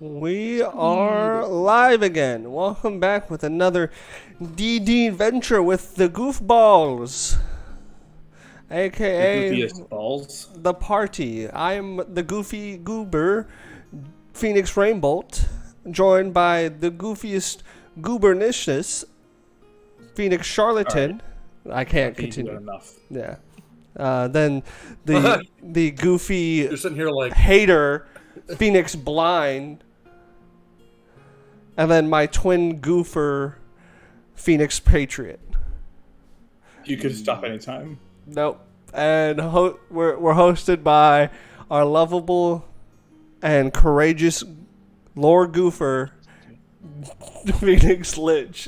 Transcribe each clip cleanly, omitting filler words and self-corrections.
We are live again. Welcome back with another DD adventure with the Goofballs, The aka goofiest balls. the party. I'm the Goofy Goober, Phoenix Rainbolt, joined by the goofiest Goobernicious, Phoenix Charlatan. I can't continue. Enough. Yeah. Then the goofy You're sitting here like, hater, Phoenix Blind. And then my twin goofer, Phoenix Patriot. You could stop anytime. Nope. And we're hosted by our lovable and courageous Lord Goofer, Phoenix Lich.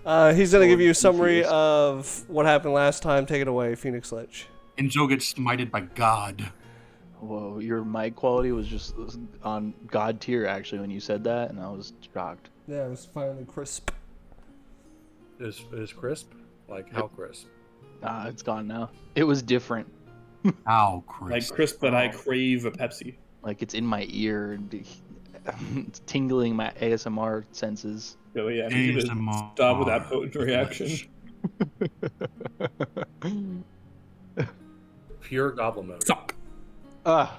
He's going to give you a summary of what happened last time. Take it away, Phoenix Lich. and Joe gets smited by God. Whoa, your mic quality was just on God tier actually when you said that, and I was shocked. Yeah, it was finally crisp. Is crisp? Like how crisp? It's gone now. It was different. How Like crisp? crisp, but I crave a Pepsi. Like it's in my ear. It's tingling my ASMR senses. So yeah, I need you to ASMR. stop with that potent reaction. Pure goblin mode. Suck. Ah.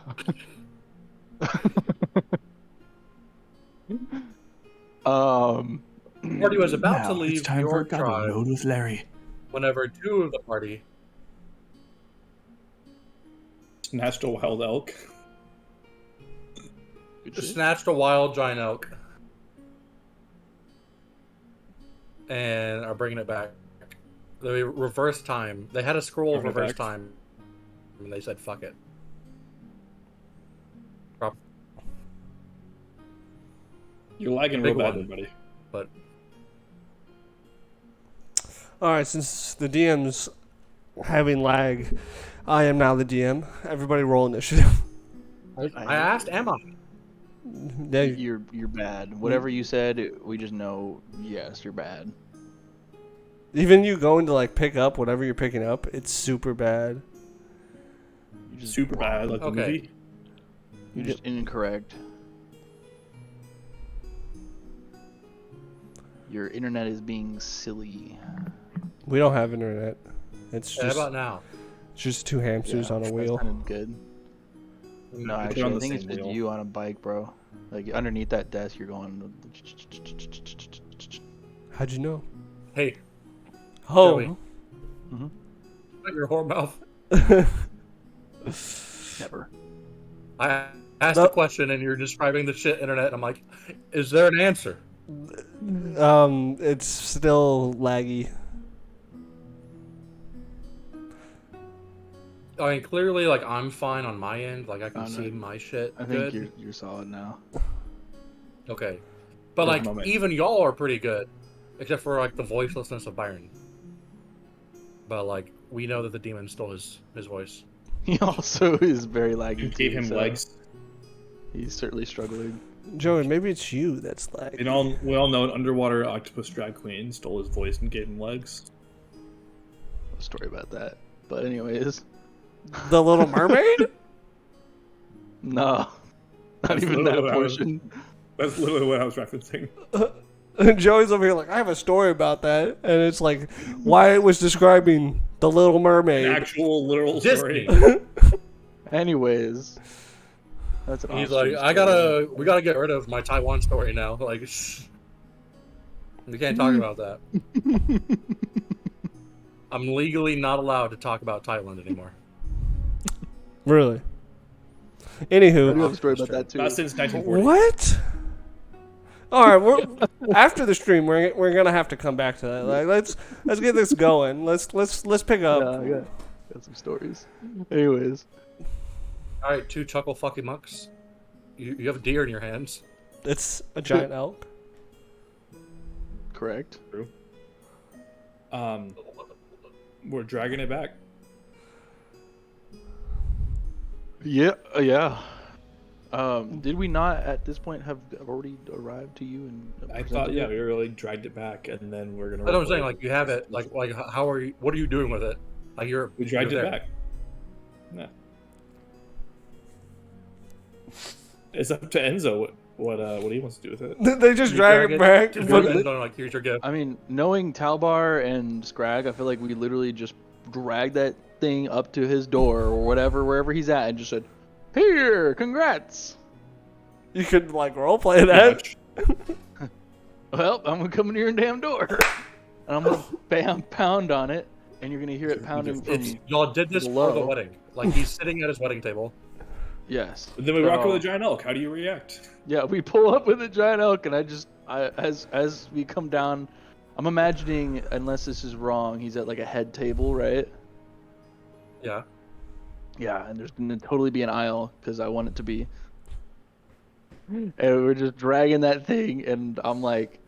The party was about to leave It's time your for a goblin tribe mode with Larry. whenever two of the party Snatched a wild elk. Good just shit. snatched a wild giant elk and are bringing it back. The reverse time. They had a scroll of Bring it reverse back. time, and they said, "Fuck it." You're lagging Big real bad, one. buddy. But Alright, since the DM's having lag, I am now the DM. Everybody roll initiative. I asked Emma. Yeah, You're bad. Whatever you said, we just know. Yes, you're bad. even you going to like pick up whatever you're picking up, it's super bad. You're just Super bad, like the Okay. movie. You're just incorrect. Your internet is being silly. We don't have internet. It's How just about now? two hamsters on a That wheel. sounded good. No, Put it actually, on I the think it's same just wheel. you on a bike, bro. Like underneath that desk, you're going. How'd you know? Hey, Oh, Joey. Shut your whore mouth. Never. I asked No. a question and you're describing the shit internet. And I'm like, is there an answer? it's still laggy. I mean, clearly, like I'm fine on my end. Like I can Oh, no. see my shit I good. think you're solid now. Okay, but For the like moment. even y'all are pretty good, except for like the voicelessness of Byron. But like we know that the demon stole his voice. He also is very laggy. You gave too, him so legs. He's certainly struggling. Joey, maybe it's you that's laggy. We all know an underwater octopus drag queen stole his voice and gave him legs. A story about that. But anyways, The Little Mermaid? no, not That's even literally that what I was- portion. That's literally what I was referencing. Joey's over here like, I have a story about that. And it's like, why it was describing The Little An Mermaid. actual literal Disney. story. Anyways, that's an He's off-stream like, story. we gotta get rid of my Taiwan story now. Like, shh. We can't talk about that. I'm legally not allowed to talk about Thailand anymore. Really? I do Anywho. have a story about that too. Not since 1940. What? All right, we're after the stream. We're gonna have to come back to that. Like, let's get this going. Let's pick up. Yeah, I got some stories. Anyways, All right, two chuckle fucking mucks. You have a deer in your hands. It's a giant elk. correct. We're dragging it back. Yeah, yeah. Did we not at this point have already arrived to you and? I presented thought, yeah, it? we really dragged it back, and then we're gonna. That's what I'm record saying. it. Like you have it. Like how are you? What are you doing with it? Like we dragged you're it there. back. Yeah. It's up to Enzo. what he wants to do with it. They just drag it back. Just but- put it in, like, here's your gift. I mean, knowing Talbar and Scrag, I feel like we literally just dragged that thing up to his door or whatever, wherever he's at, and just said, "Here, congrats." You could like roleplay that. Well, I'm gonna come in your damn door, and I'm gonna bam pound on it, and you're gonna hear it pounding from. Y'all did this below. for the wedding. Like, he's sitting at his wedding table. Yes. And then we rock So- with a giant elk. How do you react? Yeah, we pull up with a giant elk, and as we come down, I'm imagining, unless this is wrong, he's at like a head table, right? Yeah. Yeah, and there's gonna totally be an aisle because I want it to be. And we're just dragging that thing, and I'm like,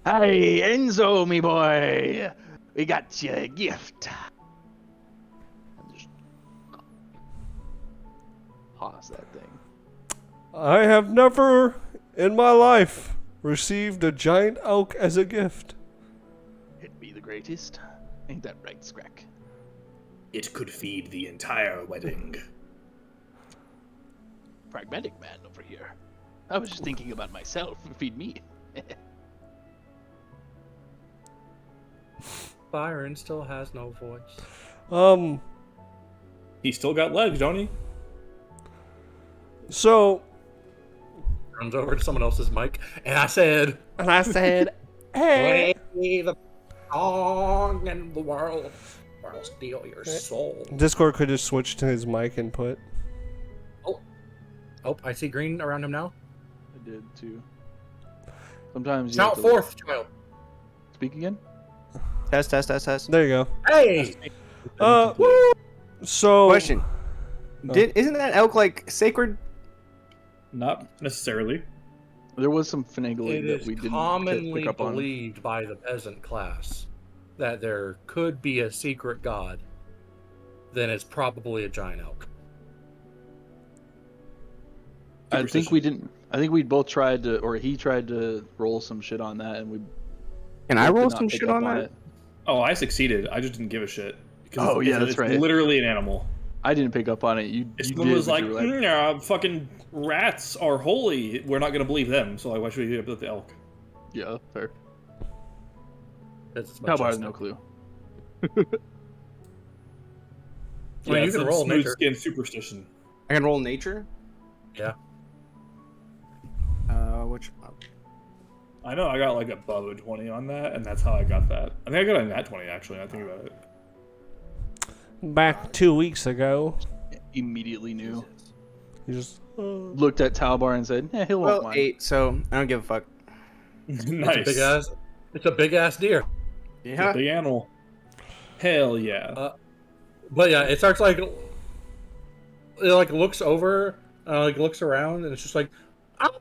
"Hey, Enzo, me boy, we got you a gift." And just toss that thing. I have never in my life received a giant elk as a gift. It'd be the greatest. Ain't that right, Scrack? It could feed the entire wedding. Pragmatic man over here. I was just thinking about myself. Feed me. Byron still has no voice. He still got legs, don't he? So, Runs over to someone else's mic, and I said, hey. "Play the song in the world, or I'll steal your soul." Discord could just switch to his mic input. Oh, I see green around him now. I did too. Sometimes you Shout have to forth, child. speak again. Test. There you go. Hey! So Question. Isn't that elk like sacred? Not necessarily. There was some finagling It that is we didn't commonly pick up on. believed by the peasant class that there could be a secret god. Then it's probably a giant elk. I think we didn't. I think we both tried to, or he tried to roll some shit on that, and we. Can I both did roll not some pick shit up on that? it. Oh, I succeeded. I just didn't give a shit. Because Oh, yeah, that's it's right. literally an animal. I didn't pick up on it. You If did. someone was but like, you were fucking rats are holy, we're not going to believe them. So like, why should we do it with the elk? yeah, fair. It's Cowboy has no clue. I mean, you it's can a roll smooth nature. skin superstition. I can roll nature. Yeah. Which? I know I got like above a 20 on that, and that's how I got that. I think I got a nat 20 actually. Now I think about it. back 2 weeks ago, Immediately knew. he just Looked at Talbar and said, "Yeah, he'll want Well, mine." 8. So I don't give a fuck. Nice. It's a big ass deer. It's a big animal. Hell yeah. But yeah, it starts like it like looks over, like looks around, and it's just like, "Ah!"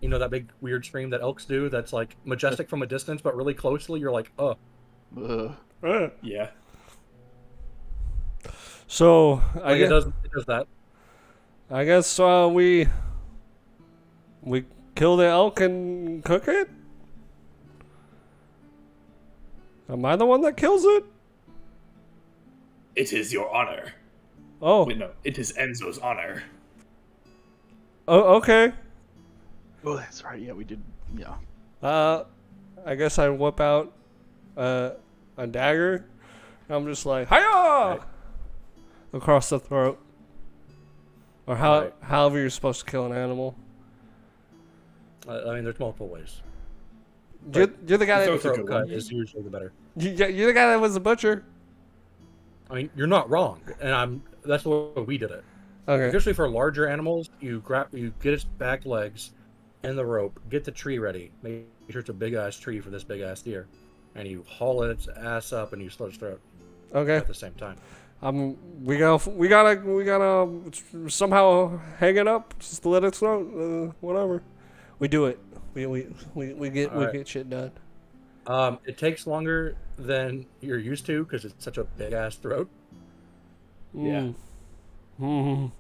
You know that big weird scream that elks do. That's like majestic from a distance, but really closely, you're like, "Oh." Ugh. Yeah. So Like it does that. I guess we kill the elk and cook it. Am I the one that kills it? It is your honor. Oh, Wait, no. It is Enzo's honor. oh, okay. Oh, that's right. Yeah, we did. Yeah. I guess I whip out a dagger. I'm just like, hiya! Right. Across the throat. Or however you're supposed to kill an animal. I mean, there's multiple ways. You're the guy So- that Throat cut is usually the better. you're the guy that was a butcher. I mean, you're not wrong, and that's the way we did it. Okay. Especially for larger animals, you get its back legs and the rope, get the tree ready. Make sure it's a big ass tree for this big ass deer, and you haul its ass up and you slit its throat Okay. at the same time. We gotta somehow hang it up, just let it float. Whatever. We do it. We get shit done. It takes longer than you're used to because it's such a big ass throat. Yeah. Mm.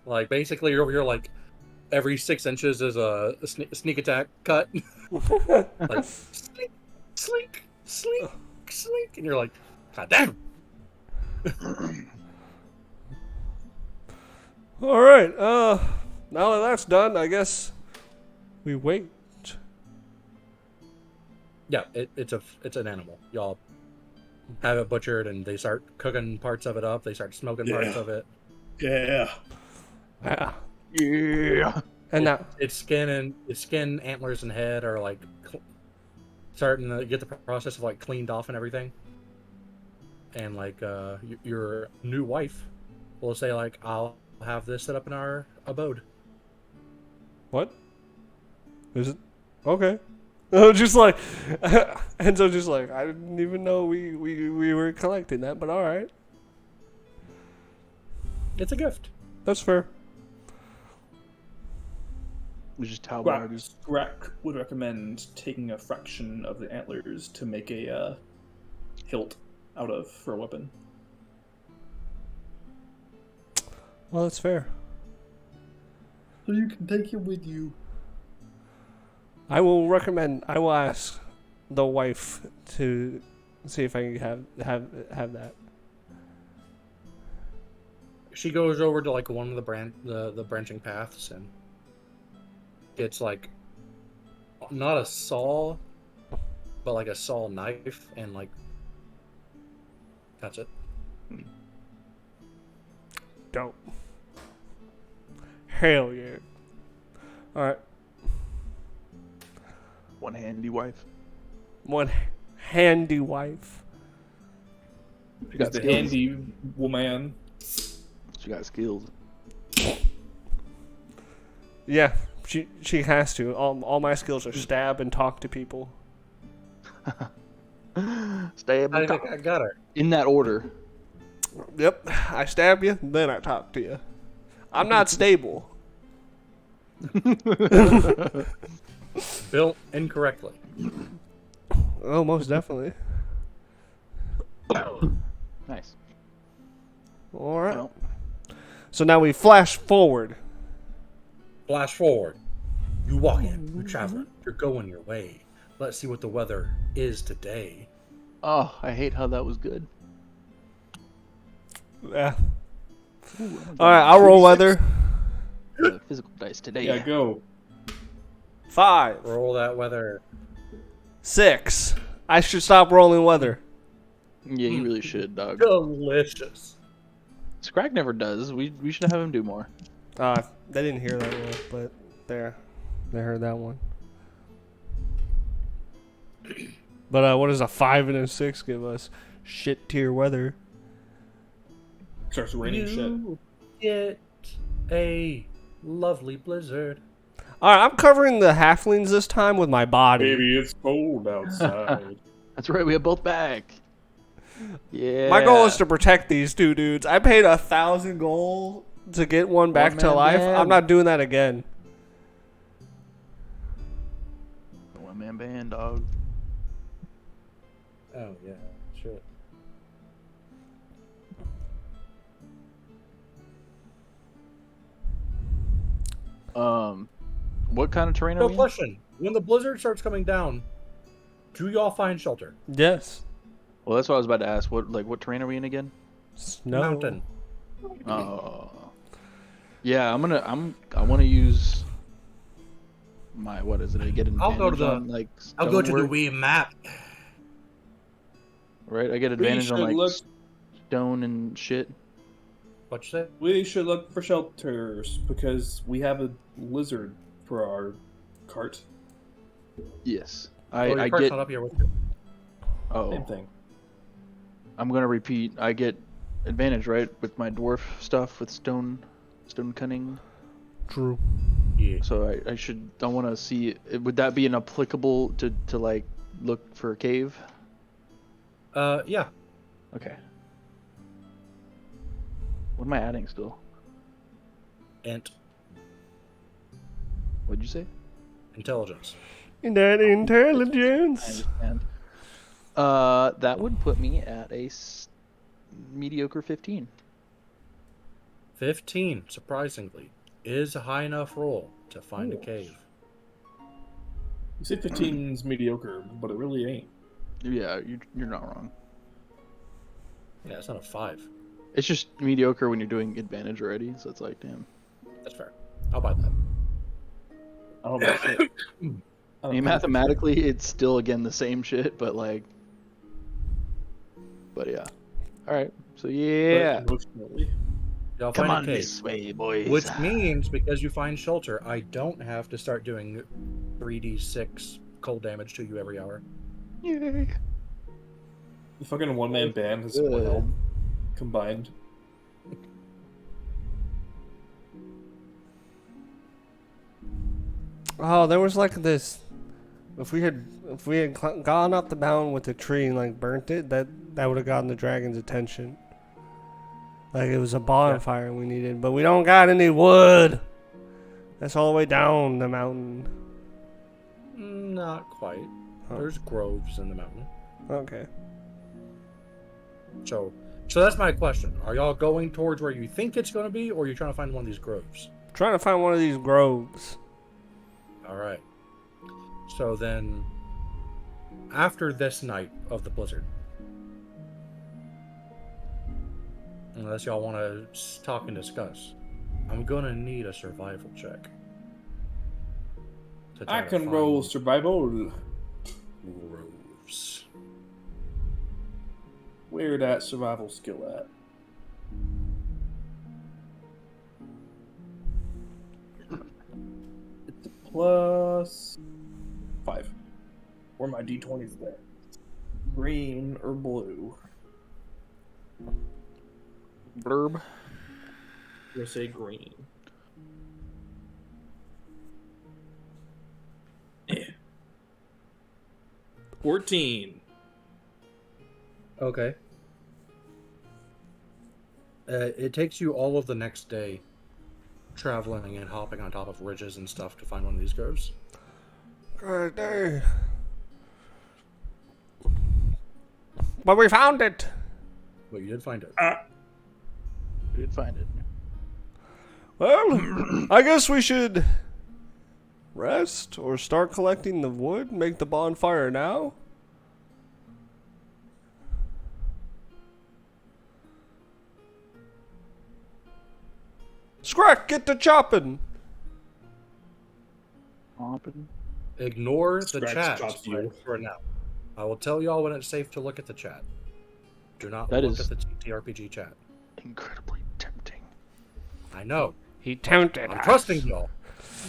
Like basically, you're over here like every 6 inches is a sneak attack cut. Like slink, slink, slink, slink, and you're like, God damn. All right. Now that that's done, I guess we wait. Yeah, it's an animal. Y'all have it butchered, and they start cooking parts of it up. They start smoking parts Yeah. of it. Yeah. Yeah. Yeah. And now, Its skin, antlers, and head are like starting to get the process of like cleaned off and everything. And like your new wife will say like, "I'll have this set up in our abode." what? Is it okay? Oh, just like Enzo, just like I didn't even know we were collecting that, but all right, It's a gift. that's fair. Which is how Scrack would recommend taking a fraction of the antlers to make a hilt out of for a weapon. Well, that's fair. So you can take it with you. I will ask the wife to see if I can have that. She goes over to like one of the branching paths, and it's like not a saw, but like a saw knife, and like that's it. Dope. Hell yeah. All right. One handy wife. One handy wife. She got The skills. handy woman. She got skills. Yeah, she has to. All my skills are stab and talk to people. Stab and I talk. got her. In that order. Yep, I stab you, then I talk to you. I'm not stable. Built incorrectly. Oh, most definitely. Nice. All right. Well, So now we flash forward. Flash forward. You walk in. You're traveling. You're going your way. Let's see what the weather is today. oh, I hate how that was good. Yeah. All right, I'll roll weather. The physical dice today. Yeah, go. 5, Roll that weather. 6. I should stop rolling weather. Yeah, you really should, dog. Delicious. Scrag never does. We should have him do more. They didn't hear that roll, but they heard that one. But what does a 5 and a 6 give us? Shit tier weather. Starts raining shit. You get a lovely blizzard. All right, I'm covering the halflings this time with my body. Baby, it's cold outside. That's right. We have both back. Yeah. My goal is to protect these two dudes. I paid 1,000 gold to get one back to man life. band. I'm not doing that again. One man band, dog. Oh yeah, shit. What kind of terrain are No we in? question. When the blizzard starts coming down, do y'all find shelter? Yes. Well, that's what I was about to ask. What terrain are we in again? Snow. Mountain. Oh. Yeah, I want to use my what is it? I get an I'll go to advantage the- on, like I'll go to the stonework, wee map. right? I get We advantage on should like look. stone and shit. What you say? We should look for shelters because we have a lizard for our cart. Yes. Oh, your I cart's get. not up here with you. Oh, Same thing. I'm gonna repeat. I get advantage, right, with my dwarf stuff with stone cunning. True. Yeah. So I want to see. Would that be an applicable to like look for a cave? Yeah. Okay. What am I adding still? Int. What'd you say? Intelligence. In that I intelligence. understand. That would put me at a mediocre 15. 15, surprisingly, is a high enough roll to find a cave. You say 15's mediocre, but it really ain't. Yeah, you're not wrong. Yeah, it's not a 5. It's just mediocre when you're doing advantage already, so it's like, damn. That's fair. I'll buy that. I don't know. Shit. I mean, mathematically, it's still again the same shit, but like, but yeah. All right, so yeah, Emotionally. Y'all come find a on cave. this way, boys. Which means, because you find shelter, I don't have to start doing 3d6 cold damage to you every hour. Yay. The fucking one-man band has Good. one health combined. Oh, there was like this. If we had gone up the mountain with the tree and like burnt it, that would have gotten the dragon's attention. Like it was a bonfire we needed, but we don't got any wood. That's all the way down the mountain. Not quite. Oh. There's groves in the mountain. Okay. So that's my question. Are y'all going towards where you think it's going to be, or are you trying to find one of these groves? Trying to find one of these groves. All right. So then, after this night of the blizzard, unless y'all want to talk and discuss, I'm going to need a survival check. to try I to can find roll survival. groves. Where that survival skill at? It's a +5. Where my d20s there? Green or blue? Blurb. I'm gonna say green. Yeah. 14. Okay. It takes you all of the next day traveling and hopping on top of ridges and stuff to find one of these groves. Good day. But we found it. But you did find it. We did find it. Well, I guess we should rest or start collecting the wood, make the bonfire now. Scrack, get to chopping. Hopping. Ignore the Scratch chat chops you. for now. I will tell y'all when it's safe to look at the chat. Do not That look is- at the TRPG chat. Incredibly tempting. I know. He tempted I'm us. trusting y'all.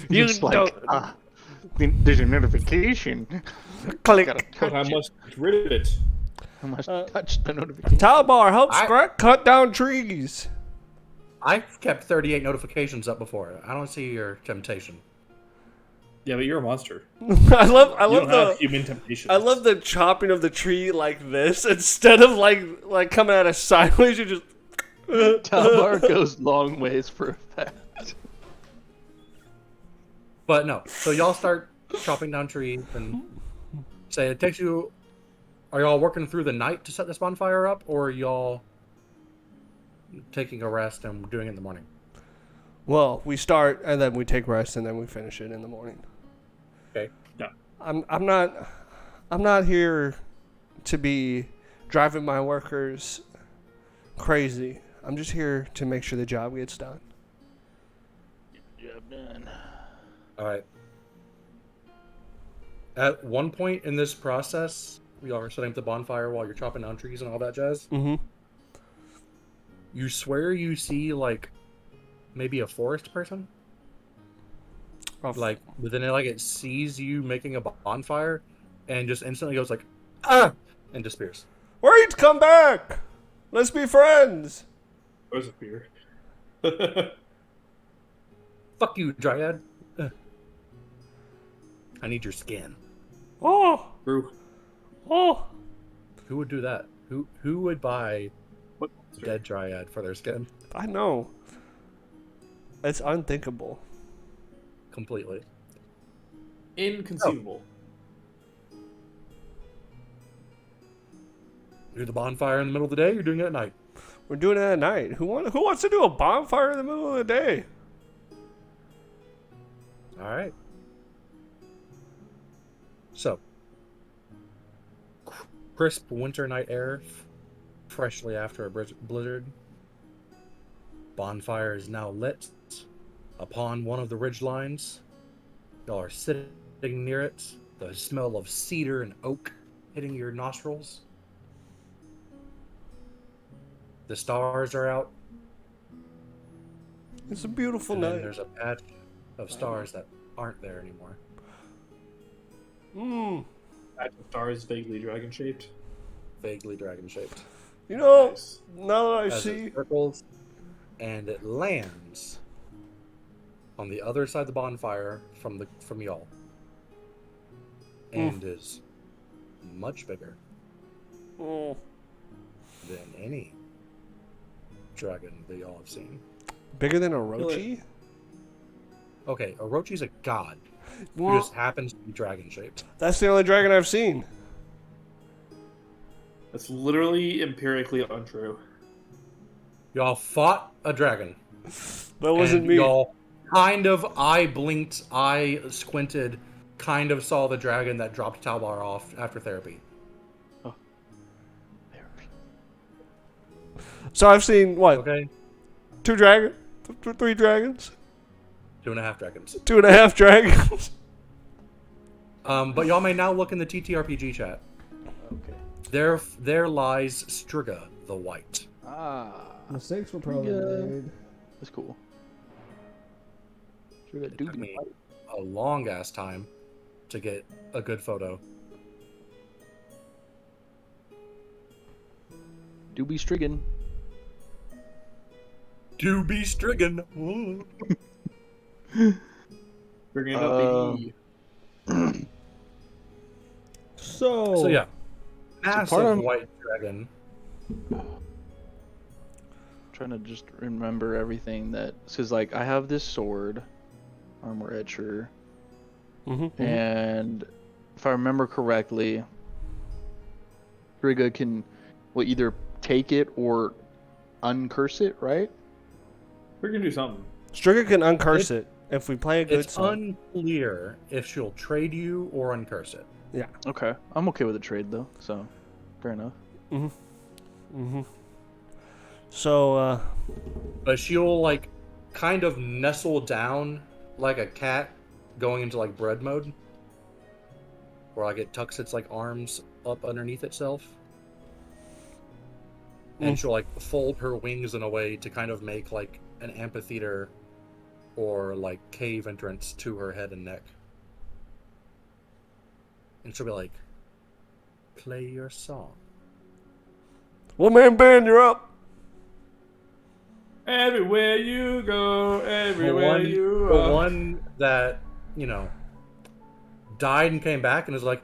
You Just like, don't there's a notification. click. Gotta But I touch it. must get rid of it. I must touch the notification. Talbar, help I- Scrack cut down trees. I've kept 38 notifications up before. I don't see your temptation. Yeah, but you're a monster. I You love don't have the human temptation. I love the chopping of the tree like this instead of like coming at us sideways. You just Talbar goes long ways for effect. But no. So y'all start chopping down trees and say it takes you. Are y'all working through the night to set this bonfire up, or are y'all taking a rest and doing it in the morning? Well, we start and then we take rest and then we finish it in the morning. Okay. I'm not here to be driving my workers crazy. I'm just here to make sure the job gets done. Job done. All right. At one point in this process, y'all are setting up the bonfire while you're chopping down trees and all that jazz. Mm-hmm. You swear you see like maybe a forest person, like within it, like it sees you making a bonfire, and just instantly goes like, ah, and disappears. Wait, come back. Let's be friends. There's a fear. Fuck you, Dryad. I need your skin. Oh, True. oh. Who would do that? Who would buy What? dead Dryad for their skin? I know. It's unthinkable. Completely. Inconceivable. Do the bonfire in the middle of the day. You're doing it at night. We're doing it at night. Who wants to do a bonfire in the middle of the day? All right. So, crisp winter night air, freshly after a blizzard. Bonfire is now lit upon one of the ridge lines. Y'all are sitting near it. The smell of cedar and oak hitting your nostrils. The stars are out. It's a beautiful And then night. there's a patch of stars that aren't there anymore. Patch of stars vaguely dragon shaped. Vaguely dragon shaped. You know, Nice. now that I As see, it circles and it lands on the other side of the bonfire from y'all. And is much bigger Mm, than any dragon that y'all have seen. bigger than Orochi. Okay, Orochi's a god who Well, just happens to be dragon shaped. that's the only dragon I've seen. That's literally empirically untrue. Y'all fought a dragon. That wasn't and me. Y'all kind of eye blinked, eye squinted, kind of saw the dragon that dropped Talbar off after therapy. So I've seen what? Okay? 2 dragons, 3 dragons, 2.5 dragons. 2.5 dragons. But y'all may now look in the TTRPG chat. Okay. There lies Striga the White. Mistakes were probably made. That's cool. Sure got Took me a long ass time to get a good photo. Doobie Strigan. To be stricken. Bringing it up, baby. So So yeah, massive part of- white dragon. Trying to just remember everything that, because like I have this sword, armor etcher, and if I remember correctly, Striga will either take it or uncurse it, right? We're gonna do something. Striga can uncurse it if we play a good It's song. unclear if she'll trade you or uncurse it. Yeah. Okay, I'm okay with the trade though, so fair enough. So But she'll like kind of nestle down like a cat going into like bread mode. Where like it tucks its like arms up underneath itself. And she'll like fold her wings in a way to kind of make like an amphitheater or like cave entrance to her head and neck. And she'll be like, play your song. one man band, you're up. Everywhere you go, everywhere you The are. one that, you know, died and came back and is like,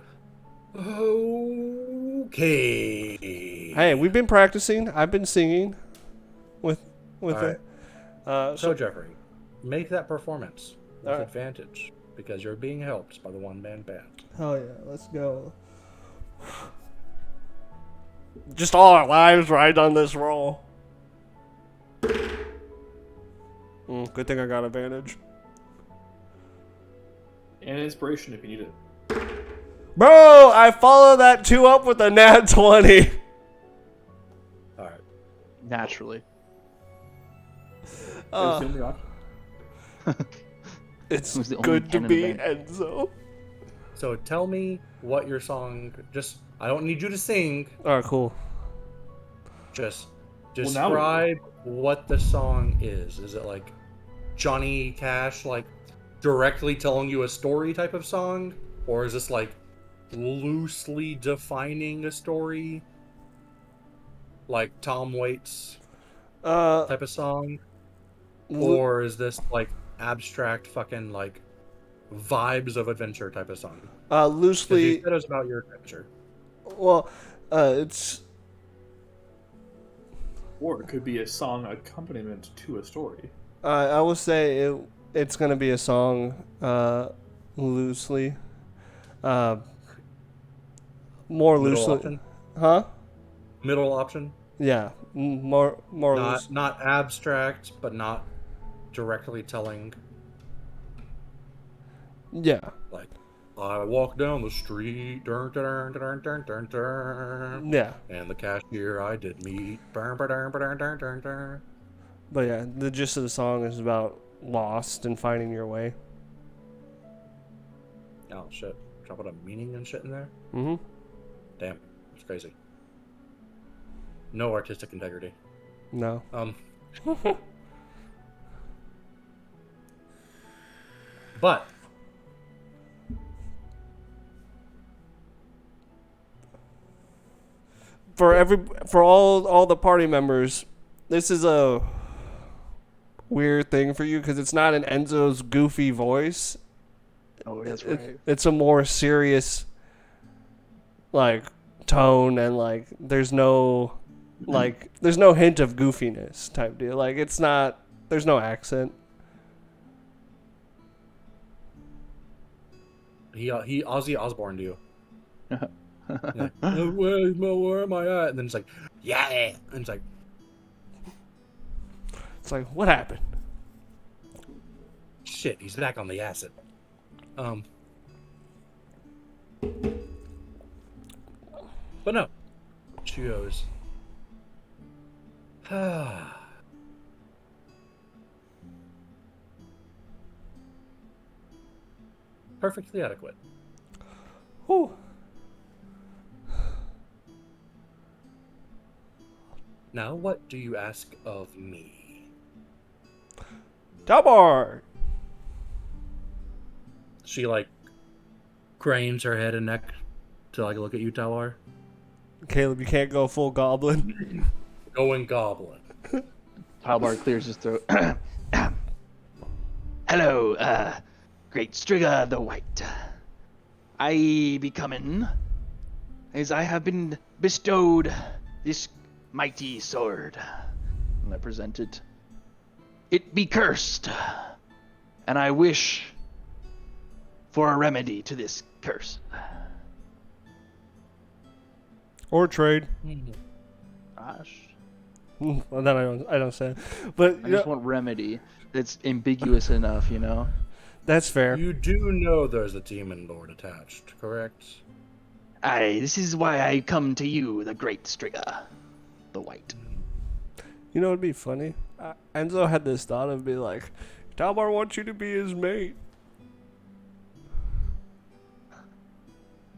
okay. Hey, we've been practicing. I've been singing with All it. So Jeffrey, make that performance with All right. advantage because you're being helped by the one-man band. Hell yeah, let's go. Just all our lives right on this roll. Good thing I got advantage. And inspiration if you need it. Bro, I follow that 2 up with a nat 20. All right. Naturally. It was the only option. It's It was the only good to canon be event. Enzo. So tell me what your song. Just I don't need you to sing. Alright, cool. Just Well, now we- describe what the song is. Is it like Johnny Cash, like directly telling you a story type of song, or is this like loosely defining a story, like Tom Waits type of song, or is this like abstract fucking like vibes of adventure type of song? 'Cause you Loosely, said it was about your adventure. well, it's Or it could be a song accompaniment to a story. I will say it's gonna be a song, loosely, more Middle loosely, option. huh? Middle option. Yeah, more loose. Not abstract, but not directly telling. Yeah, Like, I walk down the street, dun, dun, dun, dun, dun, dun, yeah, and the cashier I did meet, dun, dun, dun, dun, dun, dun, dun. But yeah, the gist of the song is about lost and finding your way. Oh shit! Try to put a meaning and shit in there. Mm-hmm. Damn, it's crazy. No artistic integrity. No. But for all the party members, this is a weird thing for you because it's not in Enzo's goofy voice. Oh, that's right. It's a more serious like tone, and like there's no hint of goofiness type deal. Like there's no accent. he Ozzy Osbourne to you. Like, where am I at? And then it's like, yeah, and it's like, It's like, what happened? shit, he's back on the acid. But no, she goes, perfectly adequate. Whew. Now, what do you ask of me? Dalbar! She like cranes her head and neck to like look at you, Talar. Caleb, you can't go full goblin. Going goblin. Talbar clears his throat. Hello, great Striga the White. I be coming, as I have been bestowed this mighty sword. And I present it. It be cursed, and I wish for a remedy to this curse. Or trade. Gosh. Well, then I don't say it. But I just want remedy that's ambiguous enough, you know? that's fair. You do know there's a demon lord attached, correct? Aye, this is why I come to you, the great Striga the White. You know, it'd be funny. Enzo had this thought of be like, Dalbar wants you to be his mate.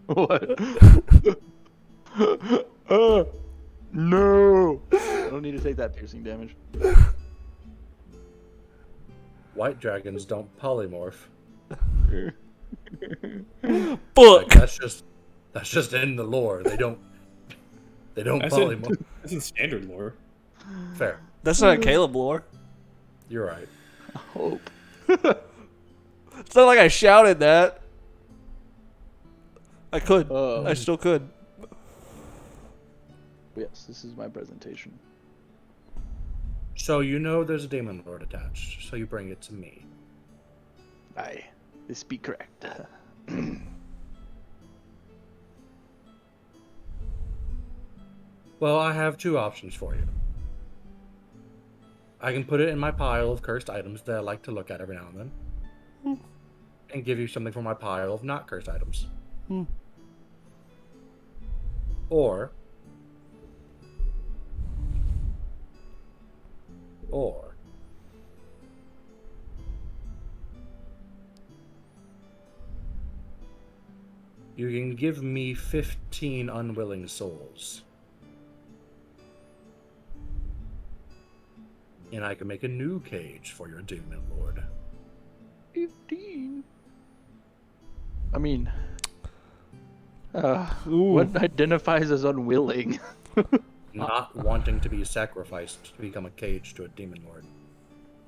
What? No! I don't need to take that piercing damage. White dragons don't polymorph. Book. Like, that's just in the lore. They don't polymorph. This is standard lore. Fair. That's not Caleb lore. You're right. Hope. It's not like I shouted that. I could. I still could. Yes, this is my presentation. So you know there's a demon lord attached, so you bring it to me. Aye, this be correct. Well, I have two options for you. I can put it in my pile of cursed items that I like to look at every now and then, and give you something from my pile of not cursed items. Or you can give me 15 unwilling souls. And I can make a new cage for your demon lord. 15. I mean, what identifies as unwilling? Not wanting to be sacrificed to become a cage to a demon lord.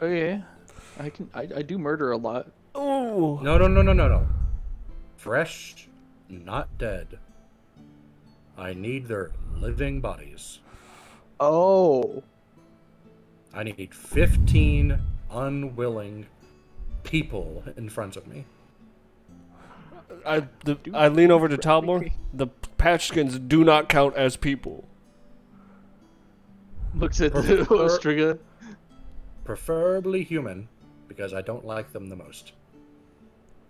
Okay, I do murder a lot. Oh. No. Fresh, not dead. I need their living bodies. Oh. I need 15 unwilling people in front of me. I lean over to Talmor. The Patchkins do not count as people. Looks at the Ostriga. Preferably human, because I don't like them the most.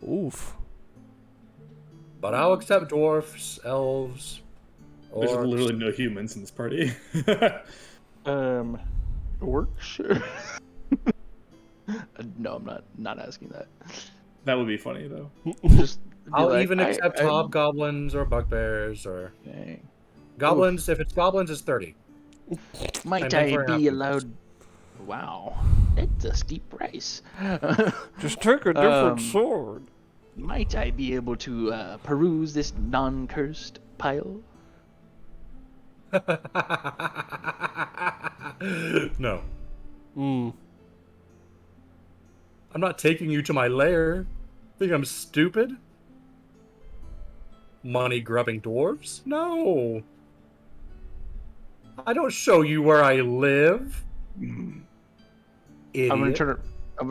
Oof. But I'll accept dwarfs, elves, There's orcs. literally no humans in this party. Orcs? No, I'm not asking that. That would be funny though. Just be I'll like, even accept I'm- hobgoblins or bugbears or Dang. goblins. If it's goblins, it's 30. Might And I for be half allowed? Wow, that's a steep price. Just take a different Um, sword. Might I be able to peruse this non-cursed pile? No, Mm. I'm not taking you to my lair. Think I'm stupid? Money grubbing dwarves? No. I don't show you where I live. Idiot. I'm gonna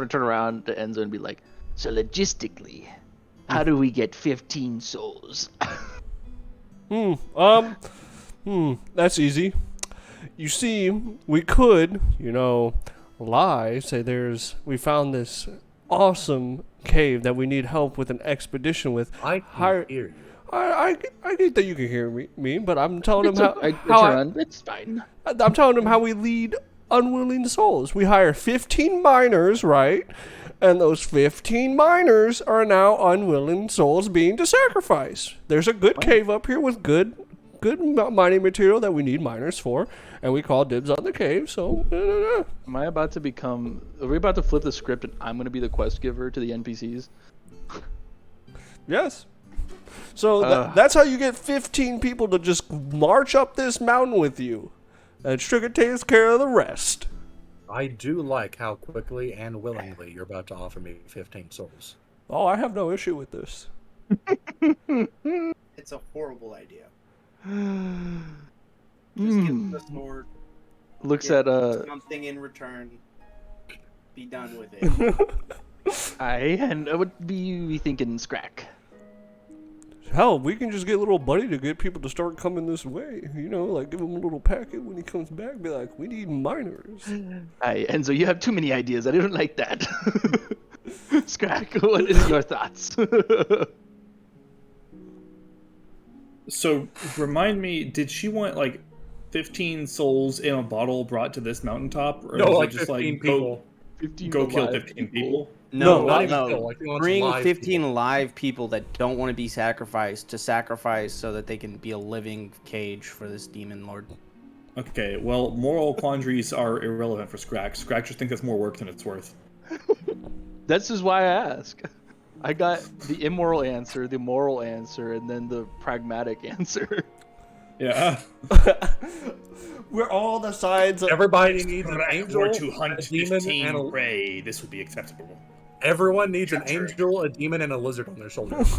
turn around to Enzo and be like, so logistically, how do we get 15 souls? That's easy. You see, we could, lie, say we found this awesome cave that we need help with an expedition with. I Hire- can hear you. I get that you can hear me, but I'm telling him I turn around, it's fine. I'm telling him how we lead unwilling souls. We hire 15 miners, right? And those 15 miners are now unwilling souls being to sacrifice. There's a good cave up here with good mining material that we need miners for, and we call dibs on the cave. So, Am I about to become? Are we about to flip the script and I'm gonna be the quest giver to the NPCs? yes. So that's how you get 15 people to just march up this mountain with you, and Stricker takes care of the rest. I do like how quickly and willingly you're about to offer me 15 souls. Oh, I have no issue with this. It's a horrible idea. Just give him the sword. Looks Get at something in return. Be done with it. and what be you thinking, Scrack? Hell, we can just get little buddy to get people to start coming this way. Like give him a little packet when he comes back. Be like, we need miners. Aye, Enzo, you have too many ideas. I didn't like that. Scrack, what is your thoughts? So remind me, did she want like 15 souls in a bottle brought to this mountaintop, or No, was like it just 15 like people. 15 go kill alive 15 people? No, not even no. kill, like, he wants Bring live 15 live people that don't want to be sacrificed to sacrifice so that they can be a living cage for this demon lord. Okay, well, moral quandaries are irrelevant for Scrack. Scrack just thinks that's more work than it's worth. That's just why I ask. I got the immoral answer, the moral answer, and then the pragmatic answer. Yeah. We're all the sides of. Everybody needs an angel, Or to hunt a demon, 15 and a... prey, this would be acceptable. Everyone needs an angel, a demon, and a lizard on their shoulders.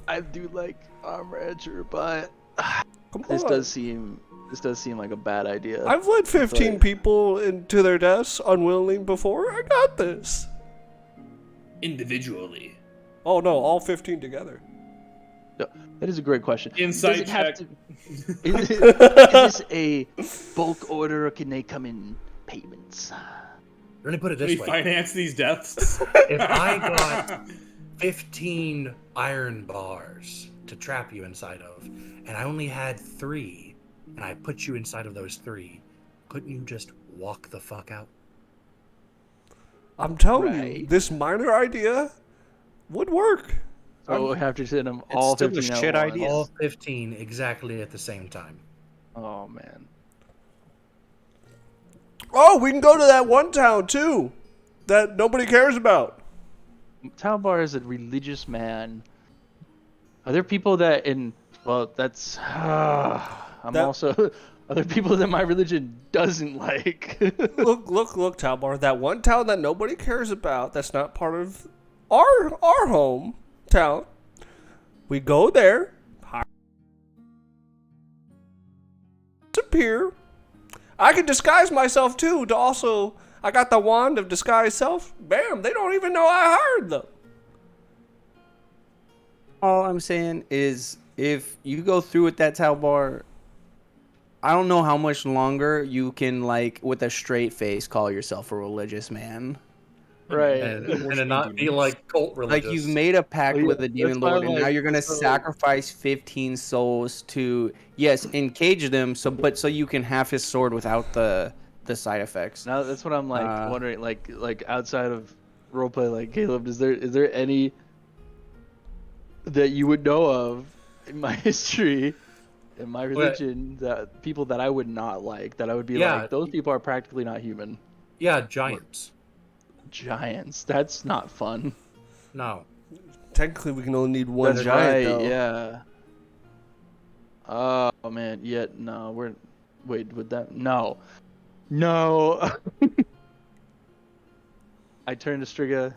I do like Arm Rancher, but Come this on. does seem like a bad idea. I've led 15 But- people into their deaths unwillingly before. I got this. Individually. Oh no, all 15 together. No, that is a great question. Insight Does it have check. to- is this a bulk order, or can they come in payments? Let me put it Can we this way. finance these deaths? If I got 15 iron bars to trap you inside of, and I only had 3, and I put you inside of those 3, couldn't you just walk the fuck out? I'm telling you, Right. this minor idea would work. So we'll have to send them It's all still a 15 at shit once. idea. All 15 exactly at the same time. Oh man. Oh, we can go to that one town too, that nobody cares about. Talbar is a religious man. Are there people that that's I'm That- also other people that my religion doesn't like. Look, Talbar, that one town that nobody cares about, that's not part of our hometown. We go there, disappear. I can disguise myself too. I got the wand of disguise self. Bam! They don't even know I hired them. All I'm saying is, if you go through with that towel bar, I don't know how much longer you can, like, with a straight face, call yourself a religious man. Right. and Worshiping to not be demons. like cult Like religious. you've made a pact Well, yeah, with the demon that's why lord, I'm and now like, you're gonna so- sacrifice 15 souls to encage them, so you can have his sword without the side effects. Now that's what I'm like Uh, wondering. Like outside of roleplay, like Caleb, is there any that you would know of in my history, in my religion, that people that I would not like, that I would be Yeah. like, those people are practically not human. Yeah, giants. Giants. That's not fun. No. Technically, we can only need one That's giant, right. though. Yeah. Oh man. Yeah. No. Wait. Would that? No. No. I turn to Striga.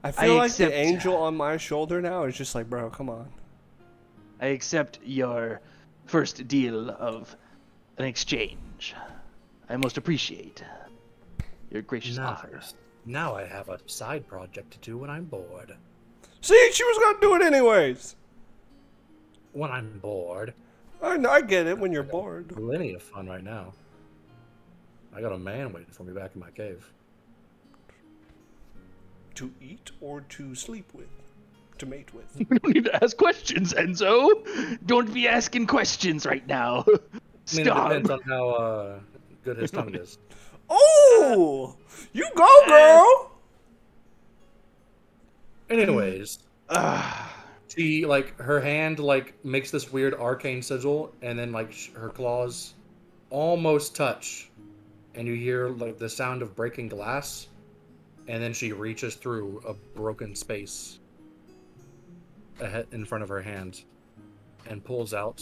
I feel like accept- the angel on my shoulder now is just like, bro, come on. I accept your first deal of an exchange. I most appreciate your gracious offer. Now I have a side project to do when I'm bored. See, she was gonna do it anyways. When I'm bored. I get it when you're bored. Plenty of fun right now. I got a man waiting for me back in my cave. To eat or to sleep with? To mate with? You don't need to ask questions, Enzo. Don't be asking questions right now. I mean, it Stop. depends on how good his tongue is. Oh! You go, girl! Anyways, she, like, her hand, like, makes this weird arcane sigil, and then, like, her claws almost touch, and you hear, like, the sound of breaking glass, and then she reaches through a broken space ahead in front of her hand and pulls out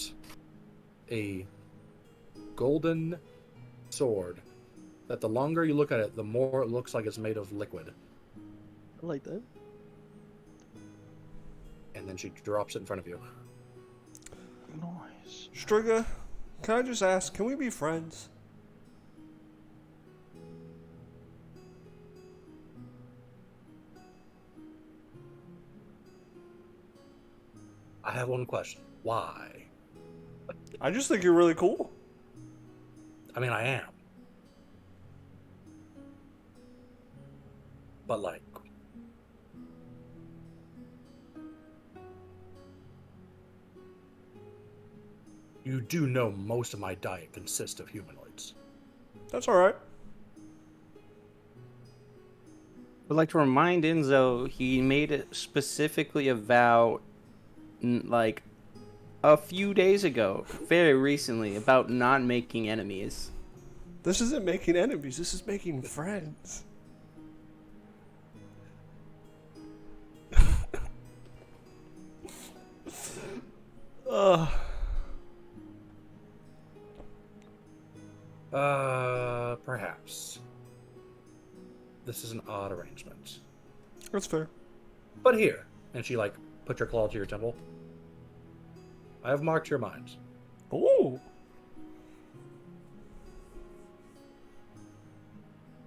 a golden sword that the longer you look at it, the more it looks like it's made of liquid. I like that. And then she drops it in front of you. Nice. Striga, can I just ask, can we be friends? I have one question. Why? I just think you're really cool. I mean, I am. But, like, you do know most of my diet consists of humanoids. That's alright. I'd like to remind Enzo he made it specifically a vow, like, a few days ago, very recently, about not making enemies. This isn't making enemies, this is making friends. Perhaps. This is an odd arrangement. That's fair. But here, and she, like, put your claw to your temple. I have marked your mind. Ooh.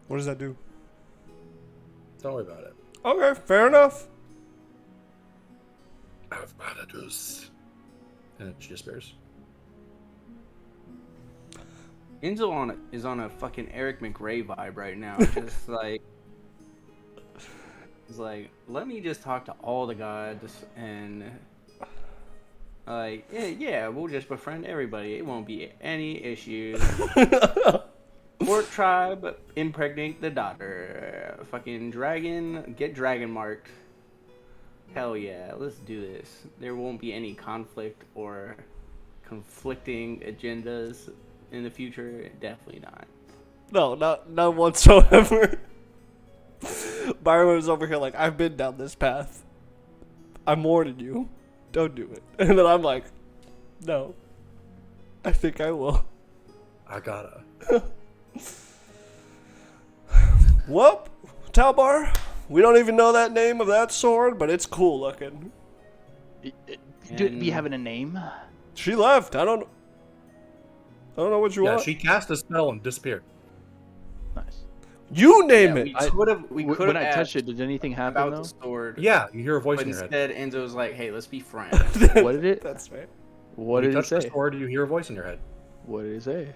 What does that do? Don't worry about it. Okay, fair enough. I have managers. And she disappears. Enzo is on a fucking Eric McRae vibe right now. Just like, he's like, let me just talk to all the gods and like, yeah, we'll just befriend everybody. It won't be any issues. Orc tribe, impregnate the daughter. Fucking dragon, get dragon marked. Hell yeah, let's do this. There won't be any conflict or conflicting agendas in the future. Definitely not. No, not whatsoever. Byron was over here like, I've been down this path. I'm warning you. Don't do it. And then I'm like, no. I think I will. I gotta. Well, Talbar, we don't even know that name of that sword, but it's cool looking. Do you having a name? She left. I don't know what you Yeah, want. she cast a spell and disappeared. Nice. You name Yeah, it. we could When have I touched it, did anything happen about though? the sword. Yeah, you hear a voice But in your head. instead, Enzo was like, hey, let's be friends. What did it? That's right. What When did you it touch the say? sword, you hear a voice in your head. What did it say?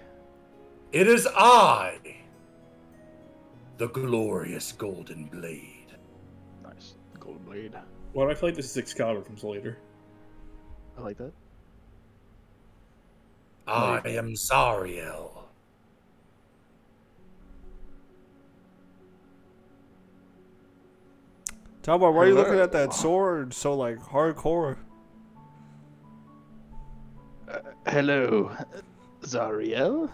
It is I, the glorious golden blade. Nice. Gold blade. Why do I feel like this is Excalibur from Soul Eater? I like that. I am Zariel. Talbar, why are you looking Hello. at that sword so like hardcore? Hello, Zariel.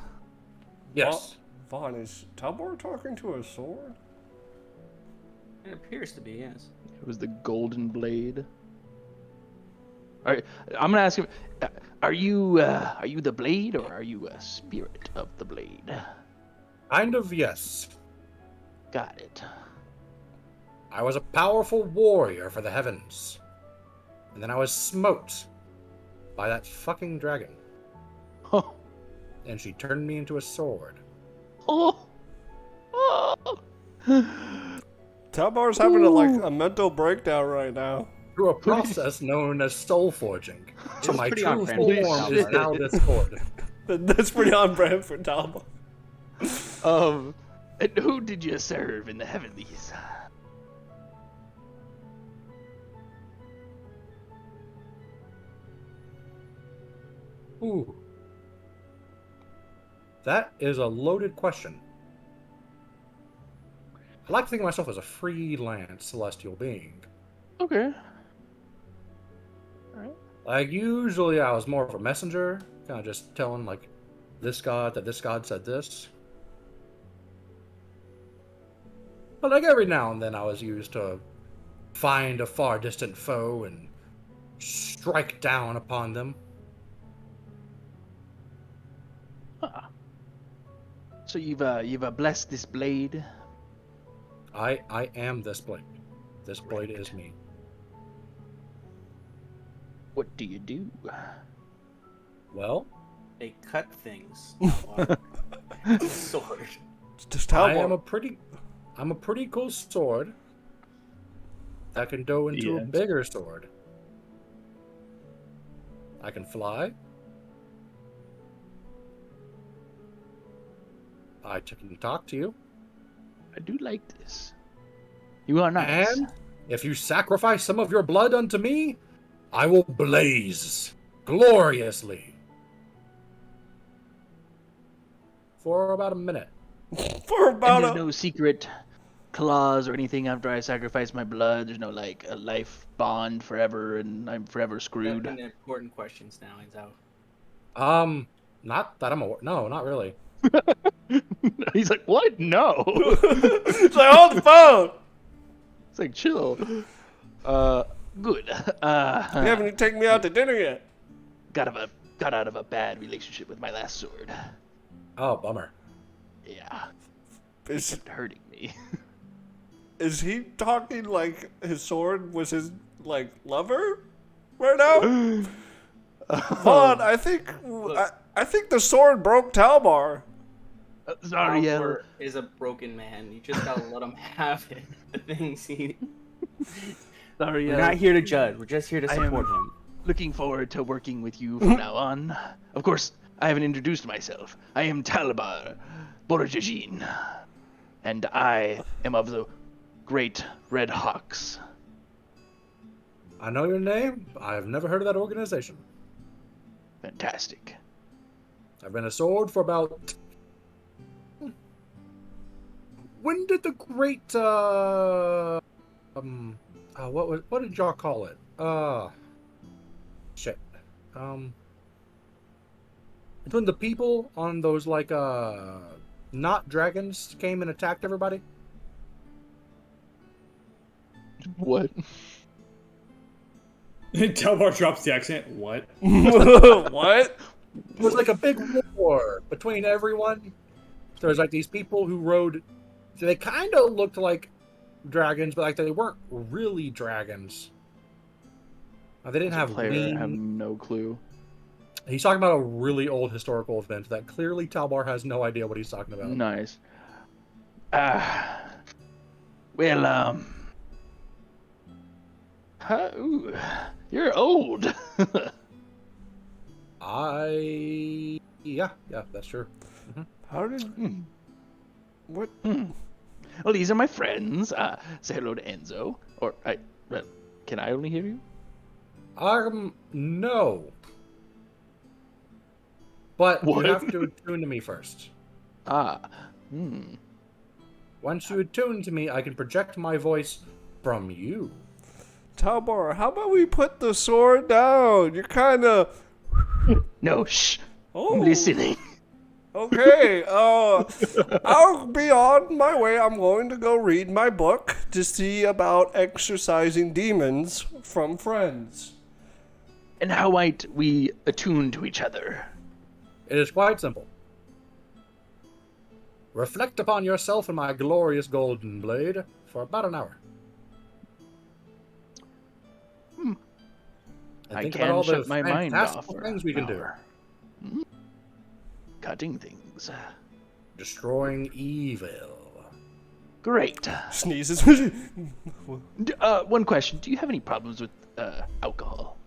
Yes. Vaughn, is Talbar talking to a sword? It appears to be, yes. It was the golden blade. All right, I'm gonna ask him. Are you the blade, or are you a spirit of the blade? Kind of, yes. Got it. I was a powerful warrior for the heavens. And then I was smote by that fucking dragon. Oh, And she turned me into a sword. oh, oh. Talbar's having a mental breakdown right now. Through a process known as soul forging. So It's my pretty true on form brand. is now this sword. That's pretty on brand for Talbar. And who did you serve in the heavenlies? Ooh. That is a loaded question. I like to think of myself as a freelance celestial being. Okay. Like, usually I was more of a messenger, kind of just telling, like, this god said this. But, like, every now and then I was used to find a far distant foe and strike down upon them. So you've blessed this blade. I am this blade. This blade is me. What do you do? Well, They cut things. Sword. Just I'm Talbar. a pretty cool sword that can go into a Yes. bigger sword. I can fly. I can talk to you. I do like this. You are nice. And if you sacrifice some of your blood unto me, I will blaze gloriously for about a minute. For And about there's a... no secret clause or anything after I sacrifice my blood. There's no like a life bond forever, and I'm forever screwed. That's an important questions now, Enzo. Not that I'm aware. No, not really. He's like, what? No. It's like, hold the phone! It's like, chill. Good. You haven't even taken me out to dinner yet. Got out of a bad relationship with my last sword. Oh, bummer. Yeah, Is, kept hurting me. is he talking like his sword was his, like, lover right now? Vaughn, I think the sword broke Talbar. Zariel. Albert is a broken man. You just gotta let him have it. The things he. Zariel. We're not here to judge. We're just here to I am- support him. Looking forward to working with you from now on. Of course, I haven't introduced myself. I am Talbar Borjajin, and I am of the Great Red Hawks. I know your name. I've never heard of that organization. Fantastic. I've been a sword for about. When did the great what did y'all call it? Shit. When the people on those like not dragons came and attacked everybody? What? Talbar drops the accent. What? What? It was like a big war between everyone. There was like these people who rode. They kind of looked like dragons, but like they weren't really dragons. They didn't have Player, wings. I have no clue. He's talking about a really old historical event that clearly Talbar has no idea what he's talking about. Nice. Ooh, you're old. Yeah, that's true. How did... What? Well, these are my friends. Say hello to Enzo. Or, can I only hear you? No. But What? you have to attune to me first. Hmm. Once you attune to me, I can project my voice from you. Talbar, how about we put the sword down? You're kind of... No, shh. Oh. I'm listening. Okay, I'll be on my way. I'm going to go read my book to see about exorcising demons from friends. And how might we attune to each other? It is quite simple. Reflect upon yourself in my glorious golden blade for about an hour. And I think can about all shut the my mind off fantastical for things we can an do. hour. Cutting things. Destroying evil. Great. Sneezes. One question. Do you have any problems with alcohol?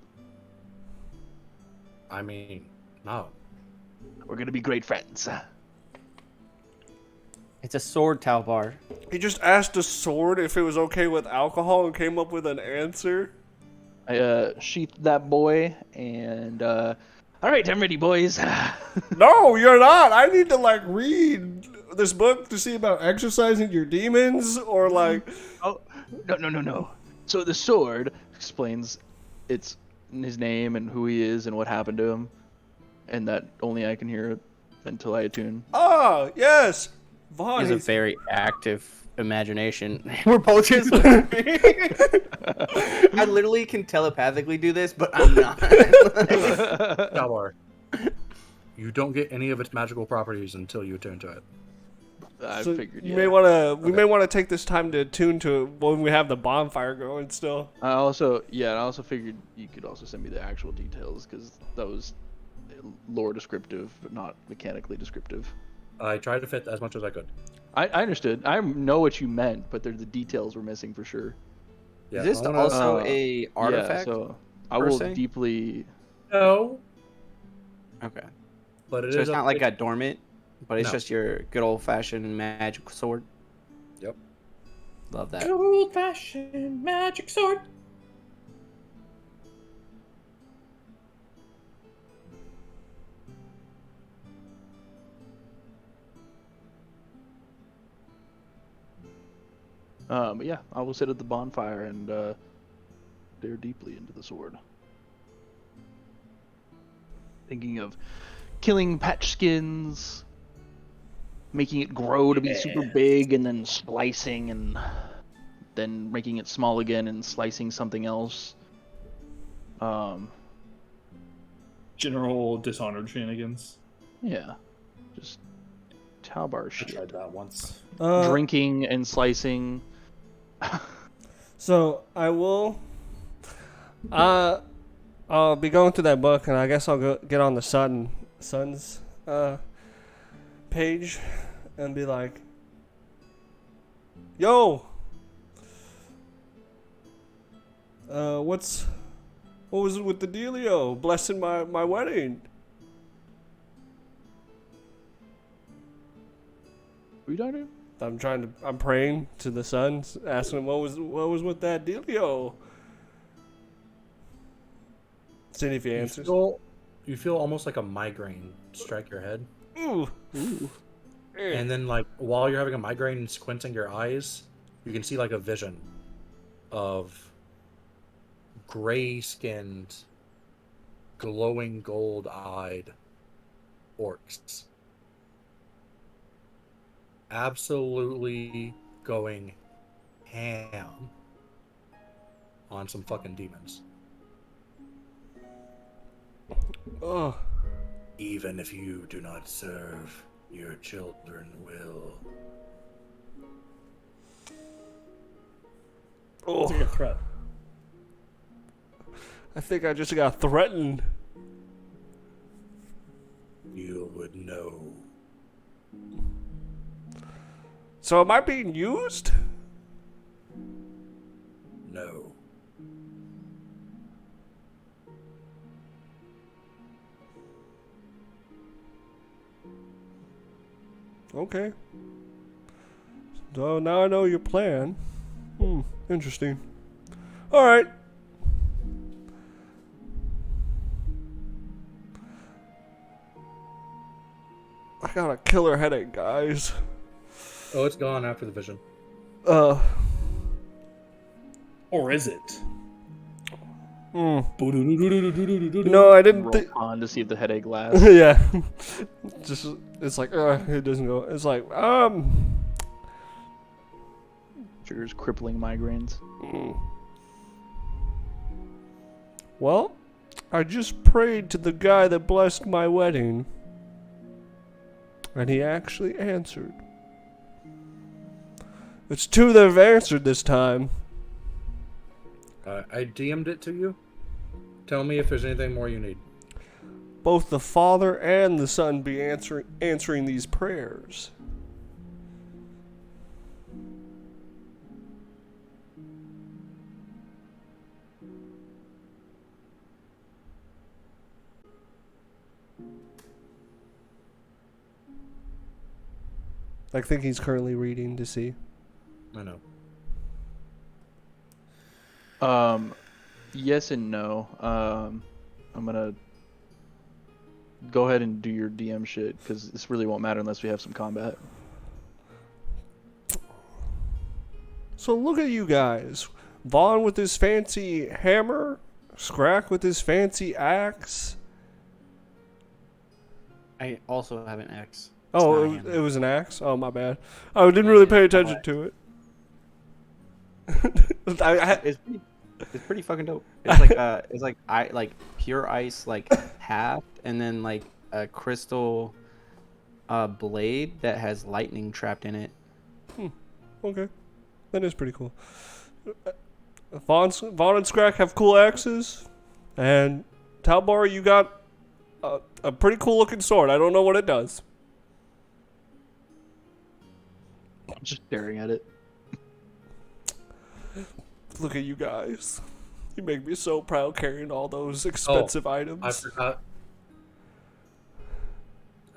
I mean, no. We're gonna be great friends. It's a sword, Talbar. He just asked a sword if it was okay with alcohol and came up with an answer. I sheathed that boy and all right, I'm ready, boys. No, you're not. I need to read this book to see about exercising your demons or Oh, no. So the sword explains it's his name and who he is and what happened to him, and that only I can hear it until I attune. Ah, yes. Vaughn. He has a very active imagination. We're both just I literally can telepathically do this, but I'm not. Galar, you don't get any of its magical properties until you attune to it. I So figured. you Yeah. may want to. We may want to take this time to attune to it when we have the bonfire going. Still. I also figured you could also send me the actual details because that was lore descriptive, but not mechanically descriptive. I tried to fit as much as I could. I understood. I know what you meant, but the details were missing for sure. Yeah, Is this I wanna- also a artifact? Yeah, so I per will se? deeply. No, Okay. but it So is it's not like a dormant, but it's No. just your good old fashioned magic sword. Yep. Love that. Old-fashioned magic sword. But yeah, I will sit at the bonfire and stare deeply into the sword. Thinking of killing patchskins, making it grow to be super big, and then splicing, and then making it small again and slicing something else. General Dishonored shenanigans. Yeah, just Talbar I shit. tried that once. Drinking and slicing. So I will. I'll be going through that book, and I guess I'll go get on the Sun's page, and be like, "Yo, what was it with the dealio? Blessing my wedding." What are you talking about? I'm praying to the sun, asking him what was with that dealio. Seeing if he answers. You feel almost like a migraine strike your head. Ooh. And then, while you're having a migraine and squinting your eyes, you can see, a vision of gray-skinned, glowing gold-eyed orcs. Absolutely going ham on some fucking demons. Oh. Even if you do not serve, your children will. It's like a threat. I think I just got threatened. You would know. So am I being used? No. Okay. So now I know your plan. Interesting. All right. I got a killer headache, guys. Oh, it's gone after the vision. Uh. Or is it? No, No, I didn't Roll think. on to see if the headache lasts. Yeah. Just it's like it doesn't go. It's like Triggers crippling migraines. Well, I just prayed to the guy that blessed my wedding, and he actually answered. It's two that have answered this time. I DM'd it to you. Tell me if there's anything more you need. Both the Father and the Son be answering these prayers. I think he's currently reading to see. I know. Yes and no. I'm gonna go ahead and do your DM shit because this really won't matter unless we have some combat. So look at you guys. Vaughn with his fancy hammer, Scrack with his fancy axe. I also have an X. Oh, not a it was an axe? Oh, my bad. I didn't really pay attention to it. It's pretty fucking dope. It's like pure ice, like half, and then like a crystal blade that has lightning trapped in it. Okay. That is pretty cool. Vaughn and Scrack have cool axes. And Talbar, you got a pretty cool looking sword. I don't know what it does. I'm just staring at it. Look at you guys. You make me so proud carrying all those expensive items. I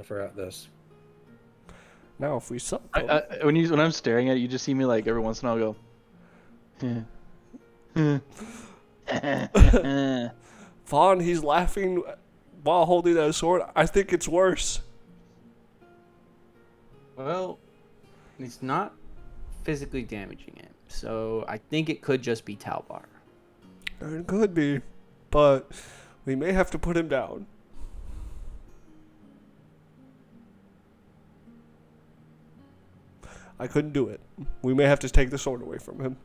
forgot this. Now if we sell I, them. when I'm staring at it, you just see me like every once in a while go. Vaughn, he's laughing while holding that sword. I think it's worse. Well, it's not physically damaging it, so I think it could just be Talbar. It could be, but we may have to put him down. I couldn't do it. We may have to take the sword away from him.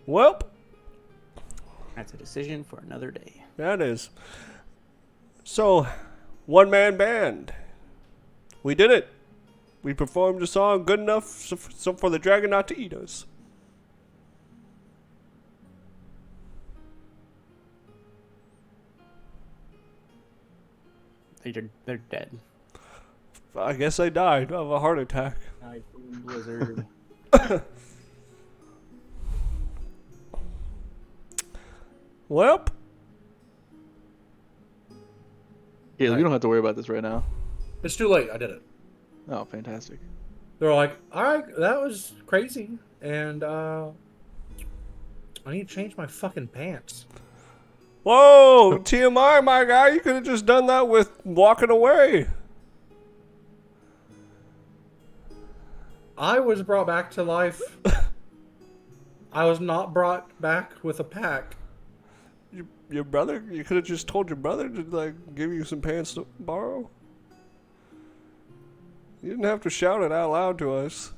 Well, That's a decision for another day. that is. So, one-man band. We did it. We performed a song good enough so for the dragon not to eat us. They're dead. I guess I died of a heart attack. Blizzard. Well, Yeah, we don't have to worry about this right now. It's too late. I did it. Oh, fantastic. They're like, all right, that was crazy, and I need to change my fucking pants. whoa, TMI, my guy, you could have just done that with walking away. I was brought back to life. I was not brought back with a pack. Your brother, you could have just told your brother to like give you some pants to borrow. You didn't have to shout it out loud to us.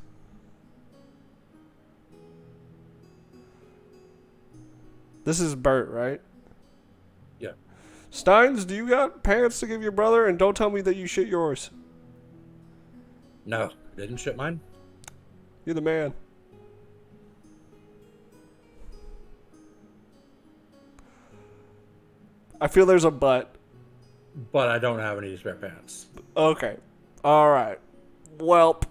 This is Bert, right? Yeah. Steins, do you got pants to give your brother? And don't tell me that you shit yours. No, didn't shit mine. You're the man. I feel there's a but. But I don't have any spare pants. Okay. All right. Well,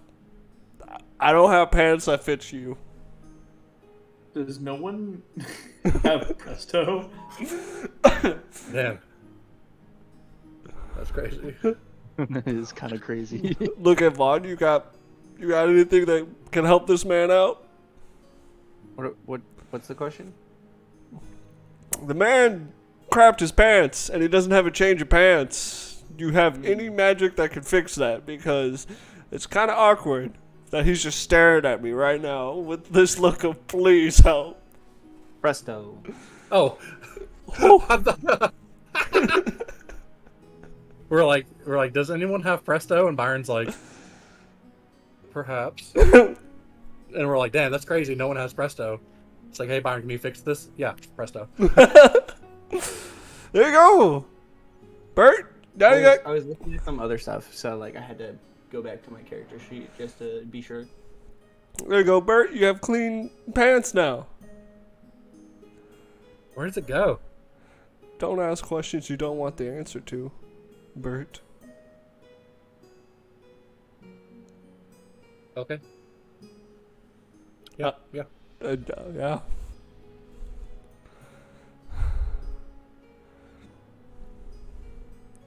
I don't have pants that fit you. Does no one have Presto? Damn. That's crazy. It is kind of crazy. Look at Vaughn. You got anything that can help this man out? What's the question? The man crapped his pants, and he doesn't have a change of pants. Do you have any magic that can fix that? Because it's kind of awkward that he's just staring at me right now with this look of please help. Presto. Oh. We're like, does anyone have Presto? And Byron's like, perhaps. And we're like, damn, that's crazy. No one has Presto. It's like, hey, Byron, can you fix this? Yeah, Presto. There you go, Bert. Now you got. I was looking at some other stuff, so like I had to go back to my character sheet just to be sure. There you go, Bert. You have clean pants now. Where does it go? Don't ask questions you don't want the answer to, Bert. Okay. Yeah, yeah. Yeah.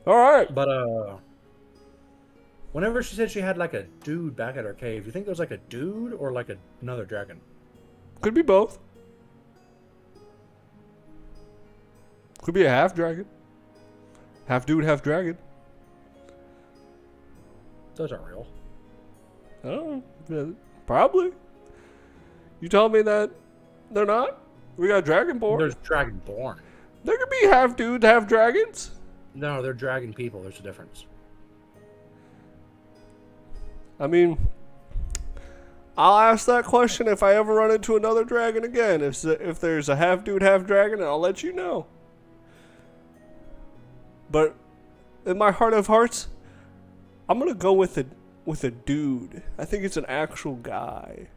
All right. But whenever she said she had like a dude back at her cave, do you think there was like a dude or like another dragon? Could be both. Could be a half dragon. Half dude, half dragon. Those aren't real. I don't know. Probably. You telling me that they're not? We got Dragonborn. There's dragonborn. There could be half dudes, half dragons. No, they're dragon people. There's a difference. I mean, I'll ask that question if I ever run into another dragon again. If there's a half dude, half dragon, I'll let you know. But in my heart of hearts, I'm gonna go with a dude. I think it's an actual guy.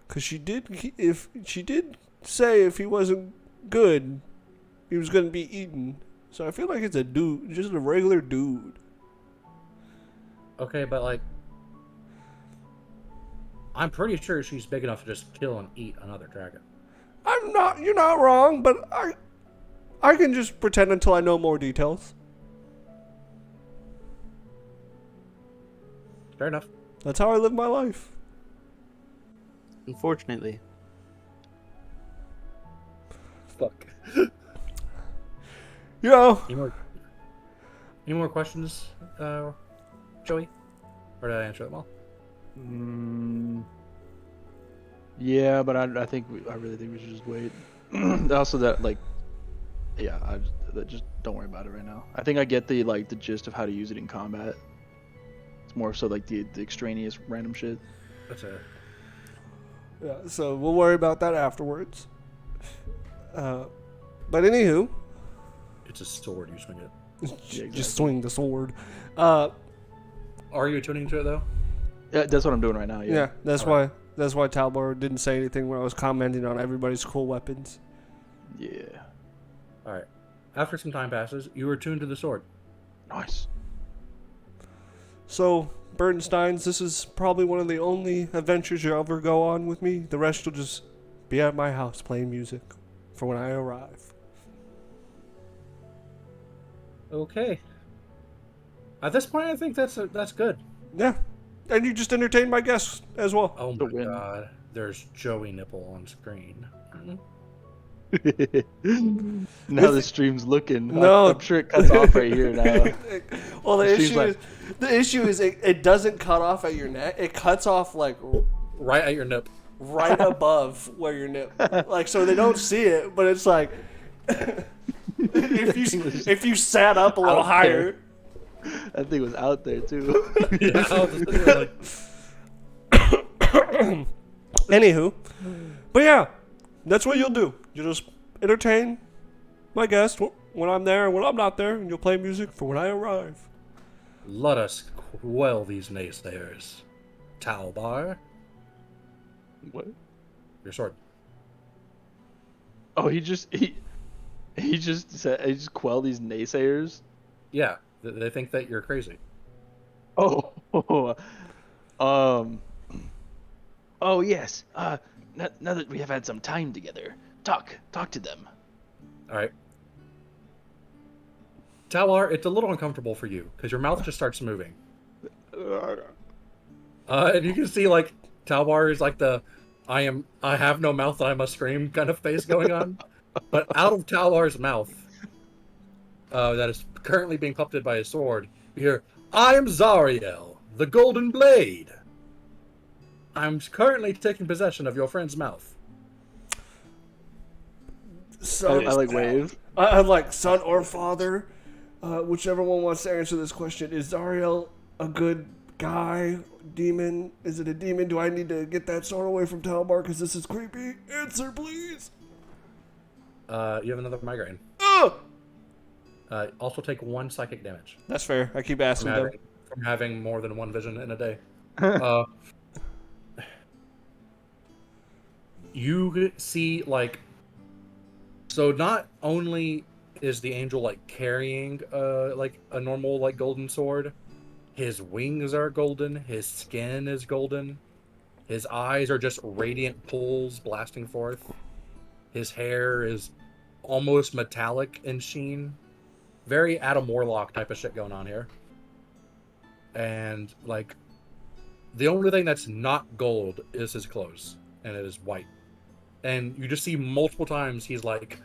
Cause she did say if he wasn't good, he was gonna be eaten. So I feel like it's a dude, just a regular dude. Okay, but like, I'm pretty sure she's big enough to just kill and eat another dragon. I'm not. You're not wrong, but I can just pretend until I know more details. Fair enough. That's how I live my life. Unfortunately. Fuck. You know, Any more questions, Joey? Or did I answer them all? Yeah, but I really think we should just wait. Also, that like, yeah, just don't worry about it right now. I think I get the gist of how to use it in combat. It's more so like the extraneous random shit. That's a. yeah. So we'll worry about that afterwards. But anywho, It's a sword. You swing it. Yeah, exactly. just swing the sword. Are you attuning to it though? Yeah, that's what I'm doing right now. Yeah, that's All why. right. That's why Talbot didn't say anything when I was commenting on everybody's cool weapons. Yeah. All right. After some time passes, you are attuned to the sword. Nice. So, Burdensteins, this is probably one of the only adventures you'll ever go on with me. The rest will just be at my house playing music for when I arrive. Okay. At this point, I think that's good. Yeah. And you just entertain my guests as well. Oh The my win. god, there's Joey nipple on screen. Now the stream's looking. No. I'm sure it cuts off right here now. Well, the It seems issue is it doesn't cut off at your neck. It cuts off like Right at your nip. right above where your nip. Like, so they don't see it, but it's like if you sat up a little Out higher. there. That thing was out there too. Yeah, I was just thinking, like, Anywho, but yeah, that's what you'll do. You'll just entertain my guests when I'm there and when I'm not there, and you'll play music for when I arrive. let us quell these naysayers. Talbar, What? your sword. Oh, he just quell these naysayers. Yeah, they think that you're crazy. Oh. Oh, um, oh yes. Now that we have had some time together, talk to them. All right. Talar, it's a little uncomfortable for you because your mouth just starts moving. And you can see like Talbar is like the I have no mouth that I must scream kind of face going on. But out of Talar's mouth, that is currently being puppeted by his sword, you hear, I am Zariel, the Golden Blade. I'm currently taking possession of your friend's mouth. Son, I like wave. I'm like, son or father, whichever one wants to answer this question. Is Zariel a good guy, demon? Is it a demon? Do I need to get that sword away from Talbar because this is creepy? Answer, please. You have another migraine. Ugh! Also take 1 psychic damage That's fair. I keep asking them. from having more than 1 vision in a day. You see, like, so not only is the angel like carrying like a normal like golden sword, his wings are golden, his skin is golden, his eyes are just radiant pulls blasting forth, his hair is almost metallic in sheen, very Adam Warlock type of shit going on here. And like the only thing that's not gold is his clothes, and it is white. And you just see multiple times he's like,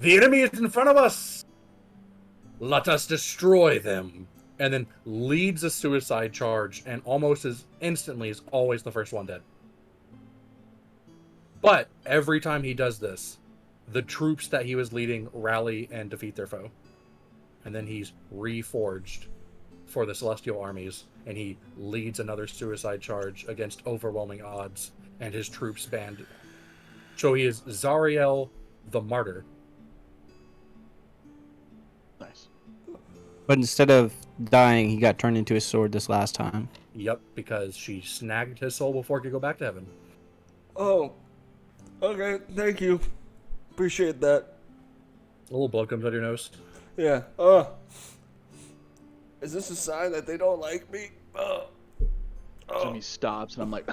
the enemy is in front of us! Let us destroy them! And then leads a suicide charge, and almost as instantly is always the first one dead. But every time he does this, the troops that he was leading rally and defeat their foe. And then he's reforged for the Celestial armies, and he leads another suicide charge against overwhelming odds, and his troops band. So he is Zariel the Martyr. Nice. But instead of dying, he got turned into a sword this last time. Yep, because she snagged his soul before he could go back to heaven. Oh, okay. Thank you. Appreciate that. A little blood comes out of your nose. Yeah. Is this a sign that they don't like me? Jimmy stops, and I'm like,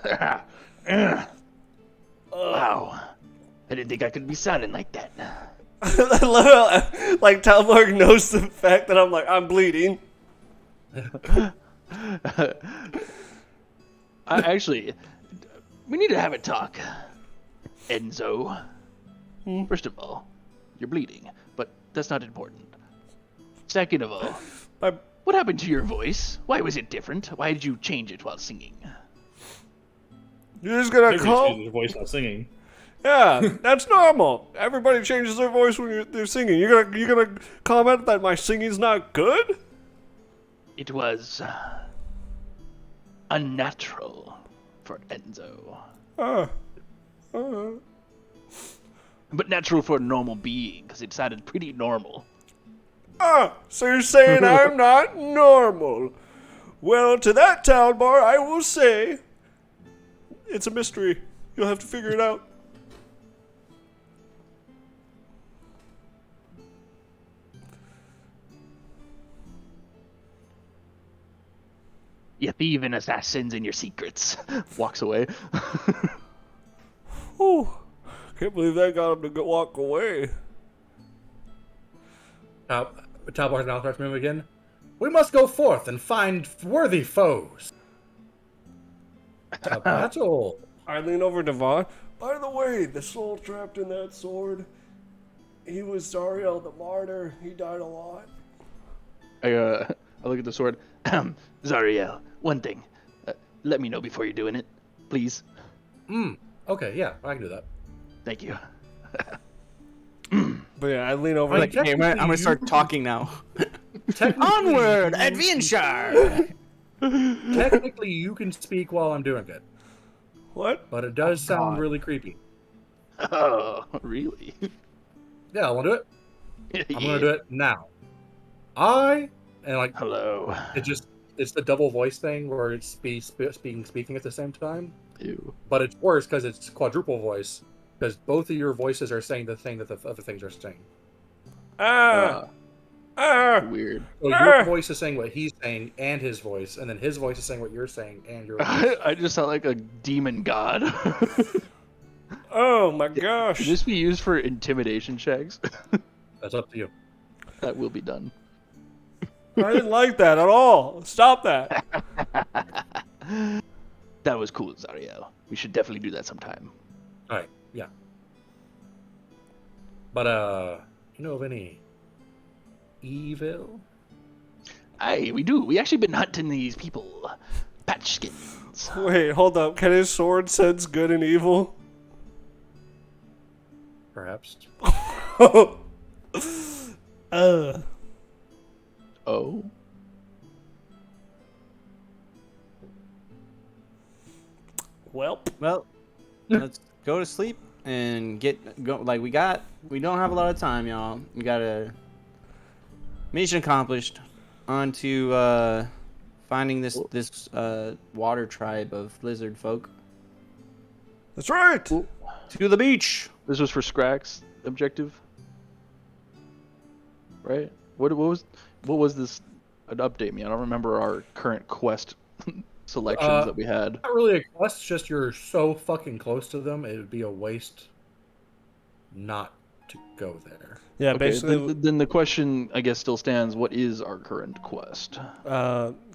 wow. I didn't think I could be sounding like that. I love how, like, Talborg knows the fact that I'm bleeding. Actually, we need to have a talk. Enzo. First of all, you're bleeding, but that's not important. Second of all, what happened to your voice? Why was it different? Why did you change it while singing? You're just gonna call? Changes your voice while singing. Yeah, that's normal. Everybody changes their voice when they're singing. You're gonna comment that my singing's not good? It was unnatural for Enzo. But natural for a normal being, because it sounded pretty normal. So you're saying I'm not normal? Well, to that town bar, I will say it's a mystery. You'll have to figure it out. You thieving assassins and your secrets. Walks away. Whew. Can't believe that got him to go walk away. Talbar's mouth starts moving again. We must go forth and find worthy foes. A battle. I lean over to Vaughn. By the way, the soul trapped in that sword, he was Zariel the Martyr. He died a lot. I look at the sword. Zariel, one thing. Let me know before you're doing it, please. Okay, yeah, I can do that. Thank you. But yeah, I lean over. Like, hey, I'm gonna start talking now. Onward, adventure! Technically, you can speak while I'm doing it, What? but it does sound really creepy. Oh, really? Yeah, I want to do it. I'm gonna do it now. And like, Hello. it's the double voice thing where it's speaking at the same time. Ew. But it's worse because it's quadruple voice, because both of your voices are saying the thing that the other things are saying. Weird. So your voice is saying what he's saying and his voice, and then his voice is saying what you're saying and your voice. I just sound like a demon god. Oh my Can gosh. this be used for intimidation checks? That's up to you. That will be done. I didn't like that at all. Stop that. That was cool, Zariel. We should definitely do that sometime. All right, yeah. But you know of any evil? Aye, we do. We actually been hunting these people. Patchskins. Wait, hold up. Can his sword sense good and evil? Perhaps. Oh. Well, Well, let's go to sleep and go. Like we don't have a lot of time, y'all. We got a mission accomplished. On to finding this water tribe of lizard folk. that's right. To the beach. This was for Scrack's objective, right? What was this? Update me. I don't remember our current quest selections that we had. Not really a quest, it's just you're so fucking close to them, it would be a waste not to go there. Yeah, Okay, basically, then the question, I guess, still stands. What is our current quest?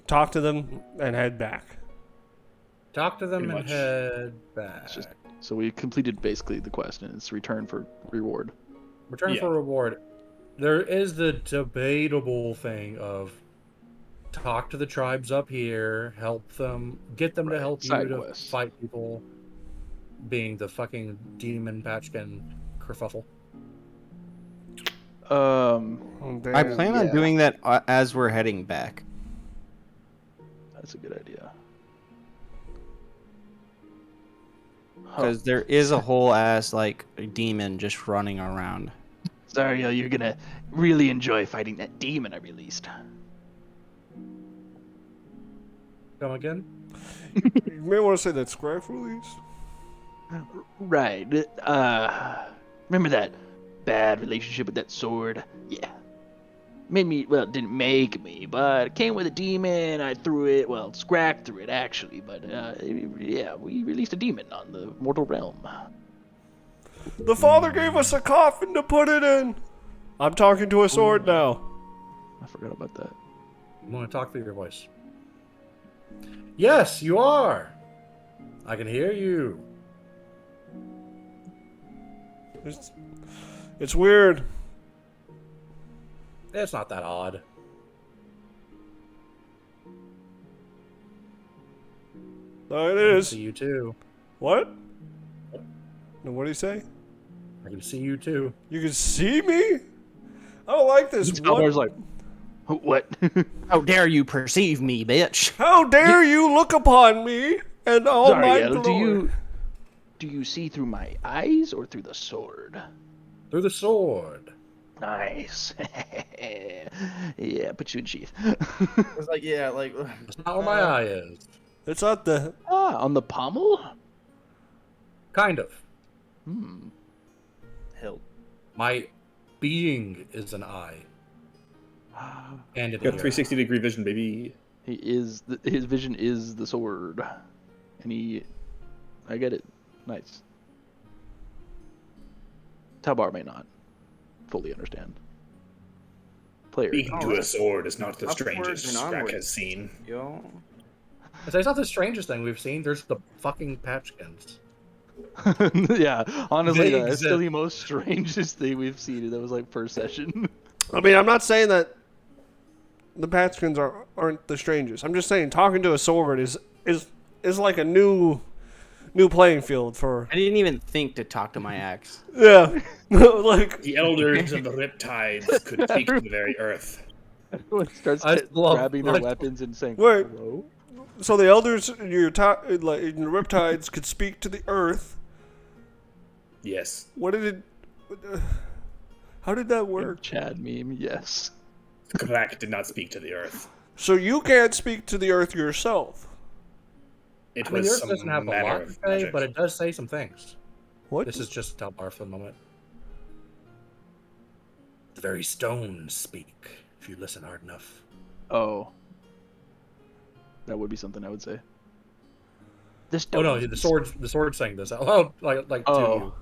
talk to them and head back. Talk to them Pretty and much. head back. It's just- So we completed basically the quest, and it's return for reward. Return Yeah. for reward. There is the debatable thing of talk to the tribes up here, help them, get them to Right, help you side to quests. fight people, being the fucking demon patchkin kerfuffle. Oh, damn. I plan on yeah. doing that as we're heading back. That's a good idea. Because there is a whole ass like demon just running around. Zariel, you're gonna really enjoy fighting that demon I released. Come again? You may want to say that Scrap release. Right. Remember that bad relationship with that sword? Yeah. Made me, well, it didn't make me, but it came with a demon. I threw it, well, Scrap threw it actually, but yeah, we released a demon on the mortal realm. The father gave us a coffin to put it in. I'm talking to a sword now. I forgot about that. I'm going to talk through your voice. Yes, you are. I can hear you. It's weird. It's not that odd. No, it I can is. see you too. What? No, what did he say? I can see you too. You can see me? I don't like this. Stalwar's like, what? How dare you perceive me, bitch? How dare you look upon me and all my Zariel, glory? do you see through my eyes or through the sword? Through the sword. Nice. Yeah, put you in sheath. It's like, yeah, like. That's not where my eye is. It's not the. On the pommel? Kind of. Hell. My being is an eye. And an Got ear. 360-degree vision, baby. His vision is the sword, and I get it. Nice. Tabar may not fully understand. Player. Speaking to a sword is not the Upwards strangest and Scrack onwards. has seen. Yo. It's not the strangest thing we've seen. There's the fucking patchkins. Yeah, honestly, They that's still exist. the most strangest thing we've seen. That was like first session. I mean, I'm not saying that the Patchkins aren't the strangest. I'm just saying talking to a sword is like a new playing field for. I didn't even think to talk to my axe. Yeah. Like. The elders of the Riptides could speak to the very earth. Everyone starts I love, grabbing their like- weapons and saying, Wait. "Hello." So the elders in your like in the Riptides could speak to the earth. Yes. What did it? How did that work? Chad meme, yes. Scrack did not speak to the earth. So you can't speak to the earth yourself. It I mean, was yours some doesn't have a manner lot to of say, magic. but it does say some things. What? This is just Talbar for the moment. The very stones speak. if you listen hard enough. Oh. That would be something I would say. The Oh no, stones the sword's saying this out loud, like to Oh. you,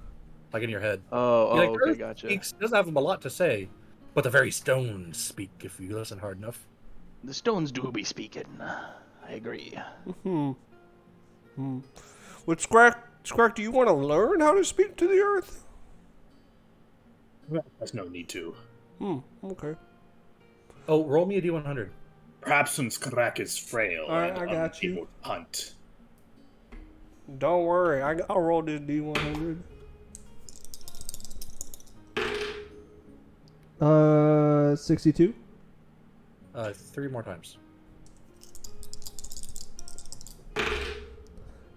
like in your head. Oh, You're like, okay, Earth gotcha. speaks, doesn't have a lot to say, but the very stones speak if you listen hard enough. The stones do be speaking. I agree. Would Scrack, do you want to learn how to speak to the earth? There's no need to. Okay. Oh, roll me a d100. Perhaps since Karak is frail Alright, and I got you. unable to hunt. Don't worry, I'll roll this D100. 62. 3 more times.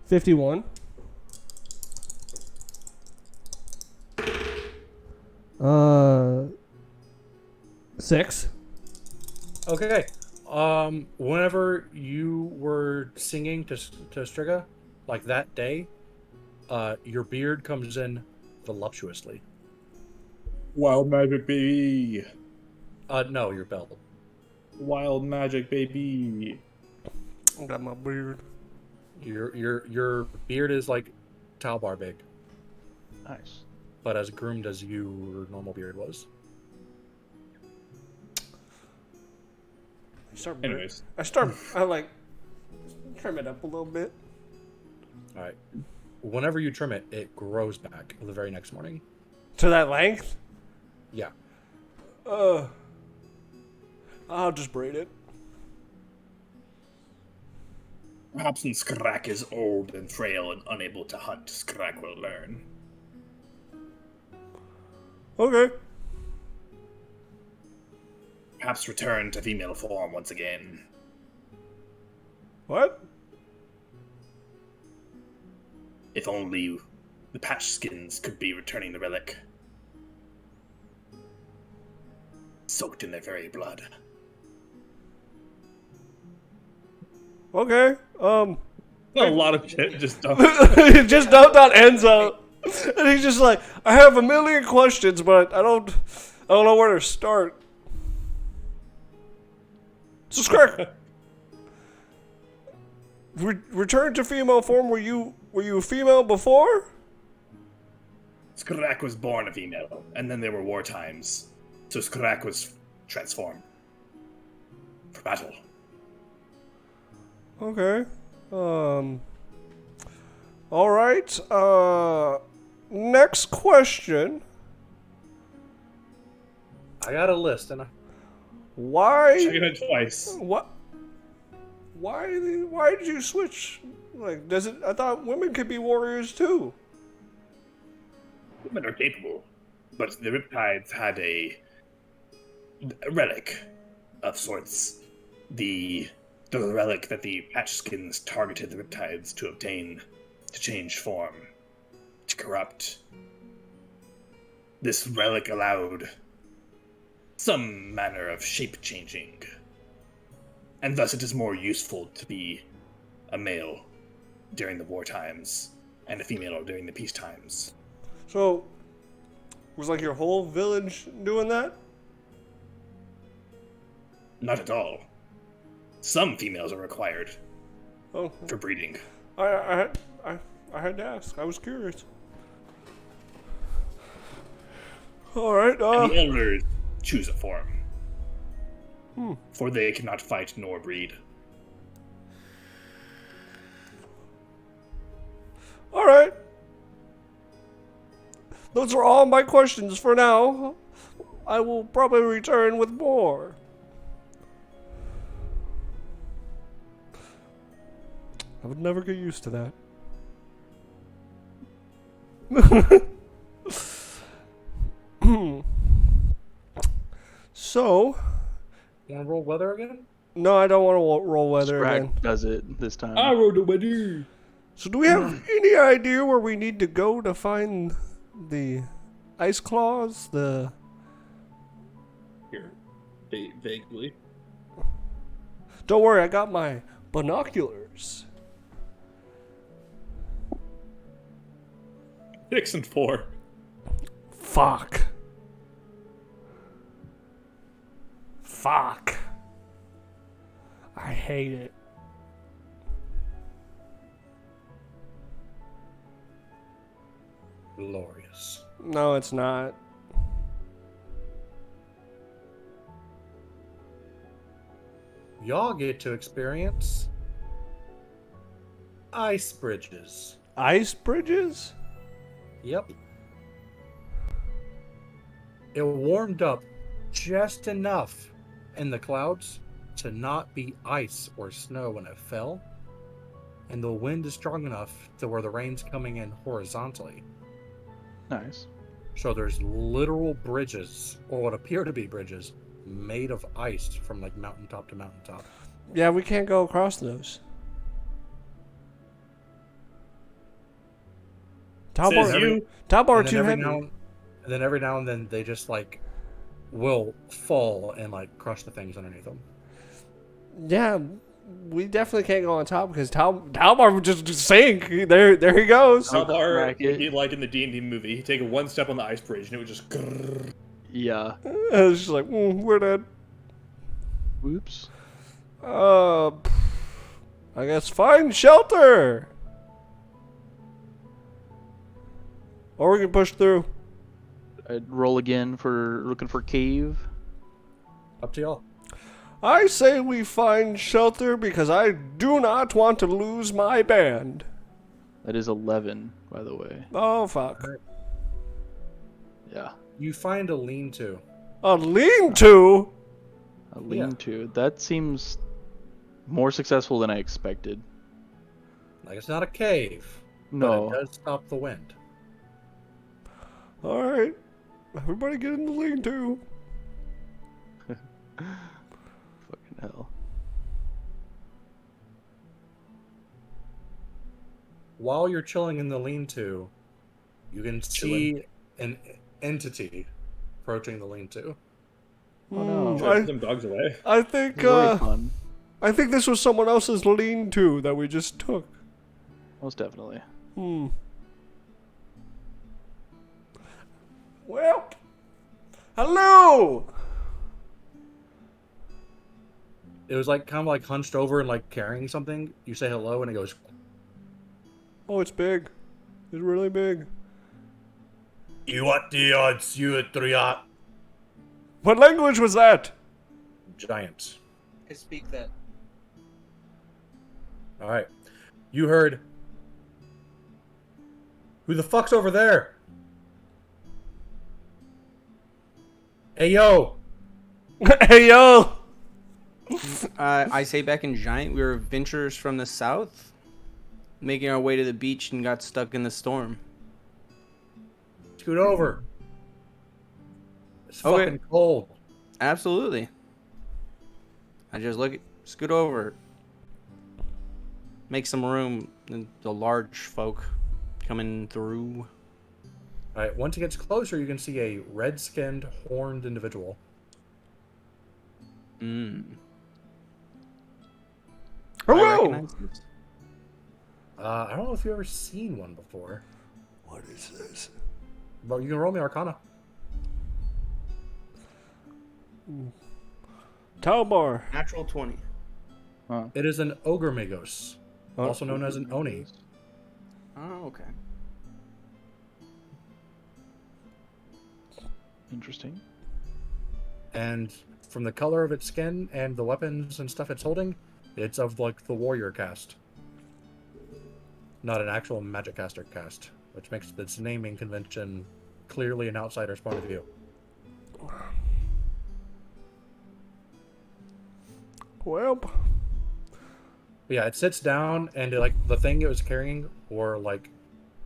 51. 6. Okay. Whenever you were singing to Striga, like that day, your beard comes in voluptuously. Wild magic, baby! No, your belt. Wild magic, baby! I got my beard. Your beard is like Talbar big, Nice. but as groomed as your normal beard was. Anyways. I like trim it up a little bit. All right. Whenever you trim it, it grows back the very next morning. To that length? Yeah. I'll just braid it. Perhaps since Karak is old and frail and unable to hunt, Karak will learn. Okay. Perhaps return to female form once again. What? If only the patch skins could be returning the relic. Soaked in their very blood. Okay. A lot of shit just dumped. He just dumped on Enzo. And he's just like, I have a million questions, but I don't know where to start. So Scrack, return to female form. Were you a female before? Skarak was born a female, and then there were war times. So Skarak was transformed. For battle. Okay. Alright. Next question. I got a list, and Why? Checking it twice. What? Why did you switch? Like, does it? I thought women could be warriors too. Women are capable, but the Riptides had a relic of sorts. The relic that the Patchskins targeted the Riptides to obtain, to change form, to corrupt. This relic allowed some manner of shape changing, and thus it is more useful to be a male during the war times and a female during the peace times. So, was like your whole village doing that? Not at all. Some females are required Oh, for breeding. I had to ask. I was curious. All right. And the elders choose a form. For they cannot fight nor breed. All right. Those are all my questions for now. I will probably return with more. I would never get used to that. So, you want to roll weather again? no, I don't want to roll weather Scrag again. does it this time. rode the weather. So, do we have any idea where we need to go to find the ice claws? The Here, vaguely. Don't worry, I got my binoculars. 6 and 4. Fuck. Fuck. I hate it. Glorious. No, it's not. Y'all get to experience ice bridges. Ice bridges? Yep. It warmed up just enough in the clouds to not be ice or snow when it fell. And the wind is strong enough to where the rain's coming in horizontally. Nice. So there's literal bridges, or what appear to be bridges, made of ice from like mountaintop to mountaintop. Yeah, we can't go across those. Says you. Talbar And too then heavy. and then every now and then they just like will fall and like crush the things underneath them. Yeah, we definitely can't go on top because Talbar would just sink. There he goes. Talbar, crack it. he, like in the D&D movie, he'd take one step on the ice bridge and it would just. Grrr. Yeah. It's just like, we're dead. Whoops. I guess find shelter. Or we can push through. I'd roll again for looking for cave. Up to y'all. I say we find shelter because I do not want to lose my band. That is 11, by the way. Oh, fuck. Yeah. You find a lean-to. A lean-to? A lean-to. That seems more successful than I expected. Like it's not a cave, No. but it does stop the wind. All right. Everybody get in the lean-to. Fucking hell. While you're chilling in the lean-to, you can see an entity approaching the lean-to. Oh no. Try to put them dogs away. I think Very fun. I think this was someone else's lean-to that we just took. Most definitely. Well, hello. It was like kind of like hunched over and like carrying something. You say hello and it goes, Oh, it's big. It's really big. "You what the odds, you three are What language was that? giants." I speak that. All right. You heard, "Who the fuck's over there? Hey, yo." Hey, yo. I say back in Giant, we were adventurers from the south, making our way to the beach and got stuck in the storm. Scoot over. It's Okay. fucking cold. Absolutely. I just scoot over, make some room. And the large folk coming through. All right. Once it gets closer, you can see a red-skinned, horned individual. I Hello. recognize this. I don't know if you've ever seen one before, What is this? but you can roll me Arcana. Talbar. Natural 20. It is an ogre magos, Oh. also known as an oni. Oh, okay. Interesting. And from the color of its skin and the weapons and stuff it's holding, it's of like the warrior caste, not an actual magic caster caste, which makes its naming convention clearly an outsider's point of view. Well, But yeah, it sits down and like the thing it was carrying were like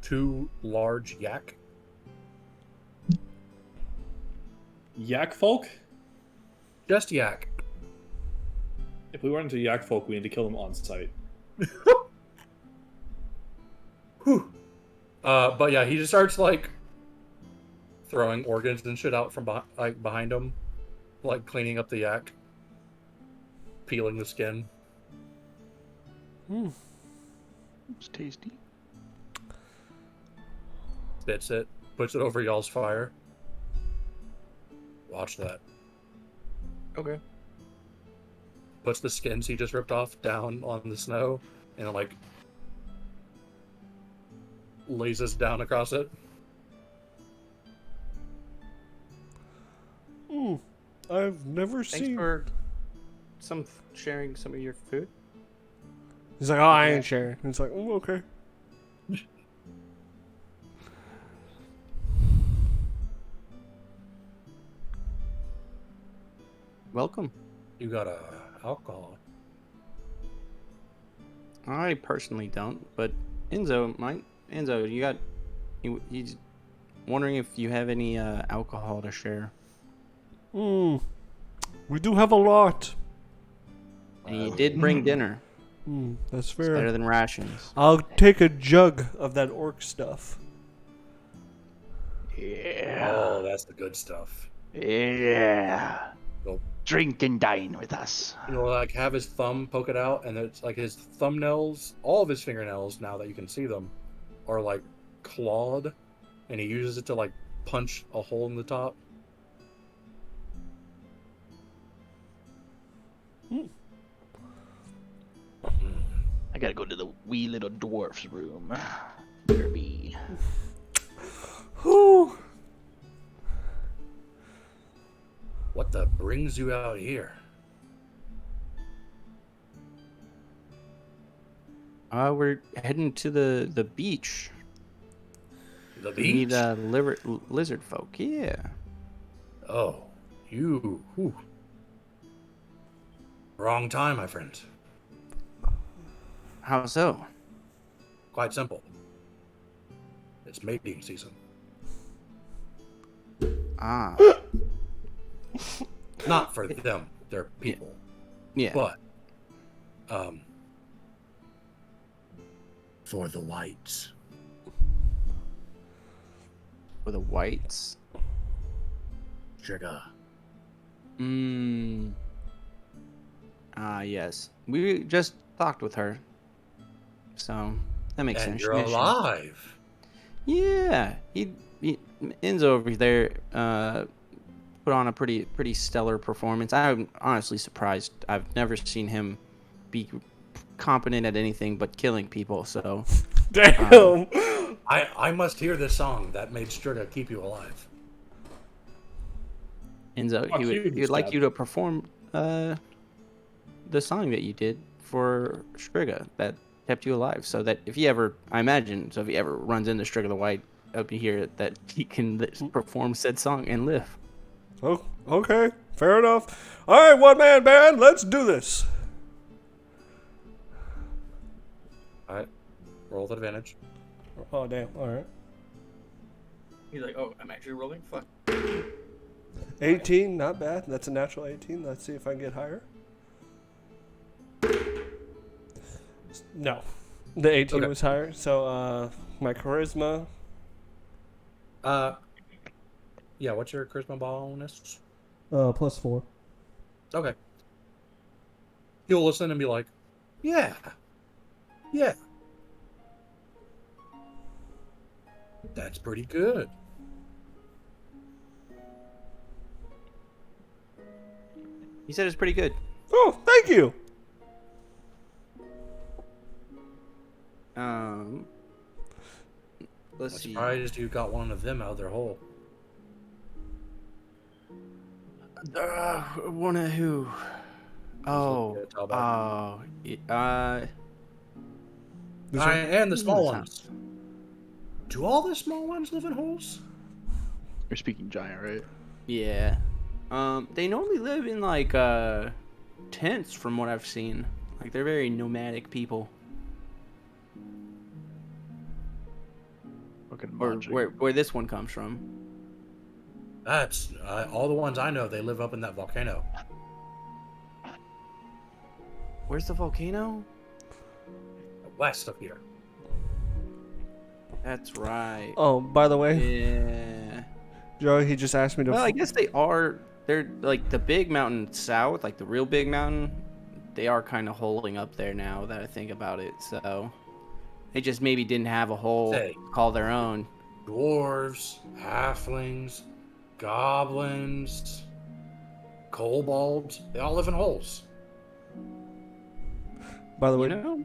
two large yak. Yak folk? Just yak. If we run into yak folk, we need to kill them on site. Whew. But yeah, he just starts like throwing organs and shit out from behind him, like cleaning up the yak, peeling the skin. It's tasty. Spits it, puts it over y'all's fire. Watch that. Okay. puts the skins he just ripped off down on the snow and like lays us down across it. I've never Thanks seen. for sharing some of your food. He's like, oh, I ain't sharing. It's like, oh, okay. Welcome. You got alcohol. I personally don't, but Enzo might. Enzo, you got. He's wondering if you have any alcohol to share. We do have a lot. And you did bring dinner. That's It's fair. better than rations. I'll take a jug of that orc stuff. Yeah. Oh, that's the good stuff. Yeah. Go. Drink and dine with us. You know, like have his thumb poke it out, and it's like his thumbnails, all of his fingernails, now that you can see them, are like clawed, and he uses it to like punch a hole in the top. I gotta go to the wee little dwarf's room. Derby. Whew. What the brings you out here? We're heading to the beach. The We need beach? lizard folk. Yeah. Oh, you. Whew. Wrong time, my friend. How so? Quite simple. It's mating season. Ah. Not for them, they're people. Yeah. But, for the whites. For the whites. Sugar. Ah, yes. We just talked with her. So, that makes And sense. you're alive. Yeah. He Enzo over there put on a pretty stellar performance. I'm honestly surprised. I've never seen him be competent at anything but killing people, so Damn. I must hear this song that made Striga keep you alive. Enzo, Fuck he you, would like Stab. you to perform the song that you did for Striga that kept you alive, so that if he ever, I imagine, so if he ever runs into Striga the White up here, that he can perform said song and live. Oh, okay. Fair enough. All right, one man band. Let's do this. All right. Roll with advantage. Oh, damn. All right. He's like, oh, I'm actually rolling? Fuck. 18, not bad. That's a natural 18. Let's see if I can get higher. No. The 18 Okay. was higher. So, my charisma. Yeah, what's your charisma bonus? +4. Okay. He'll listen and be like, yeah. That's pretty good. He said it's pretty good. Oh, thank you. Let's I'm see. surprised you got one of them out of their hole. One of who? Oh, Yeah, tell about and the small ones. Do all the small ones live in holes? You're speaking giant, right? yeah. They normally live in like tents, from what I've seen. Like they're very nomadic people. Fucking Or logic. where this one comes from. That's all the ones I know. They live up in that volcano. Where's the volcano? West of here. That's right. Oh, by the way, Yeah. Joey, he just asked me to. Well, I guess they are. They're like the big mountain south, like the real big mountain. They are kind of holding up there now that I think about it. So they just maybe didn't have a hole Say. call their own. Dwarves, halflings, goblins, kobolds. They all live in holes. By the way, You know?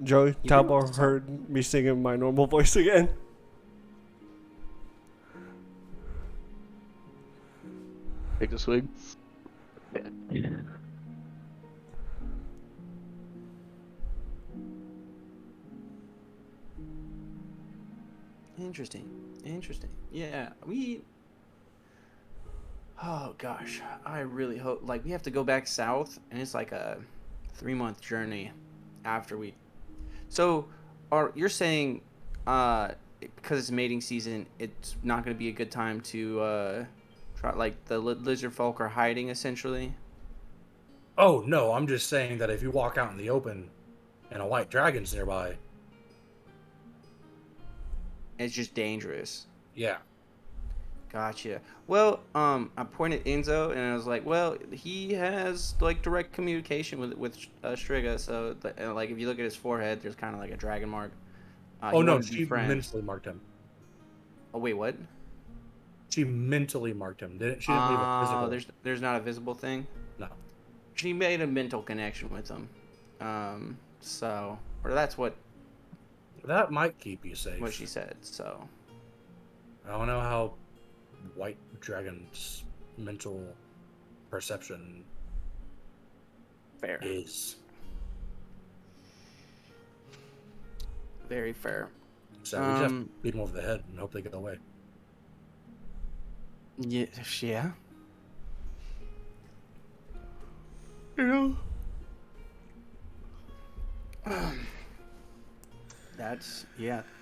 Joey, You Talbot know- heard me singing my normal voice again. Take a swig. Interesting. Yeah, oh gosh, I really hope. Like, we have to go back south, and it's like a 3-month journey after we. So, you're saying, because it's mating season, it's not going to be a good time to try. Like, the lizard folk are hiding essentially. Oh no, I'm just saying that if you walk out in the open and a white dragon's nearby, It's just dangerous. yeah. Gotcha. Well, I pointed Enzo, and I was like, well, he has like direct communication with Striga. So, like, if you look at his forehead, there's kind of like a dragon mark. Oh he no, wanted to be she friends. mentally marked him. Oh wait, what? She mentally marked him. She didn't leave a physical. There's not a visible thing. No. She made a mental connection with him. Or that's what That might keep you safe. she said. So, I don't know how white dragon's mental perception fair. is. Very fair. So we just have to beat them over the head and hope they get away. Yeah. Yeah. You know?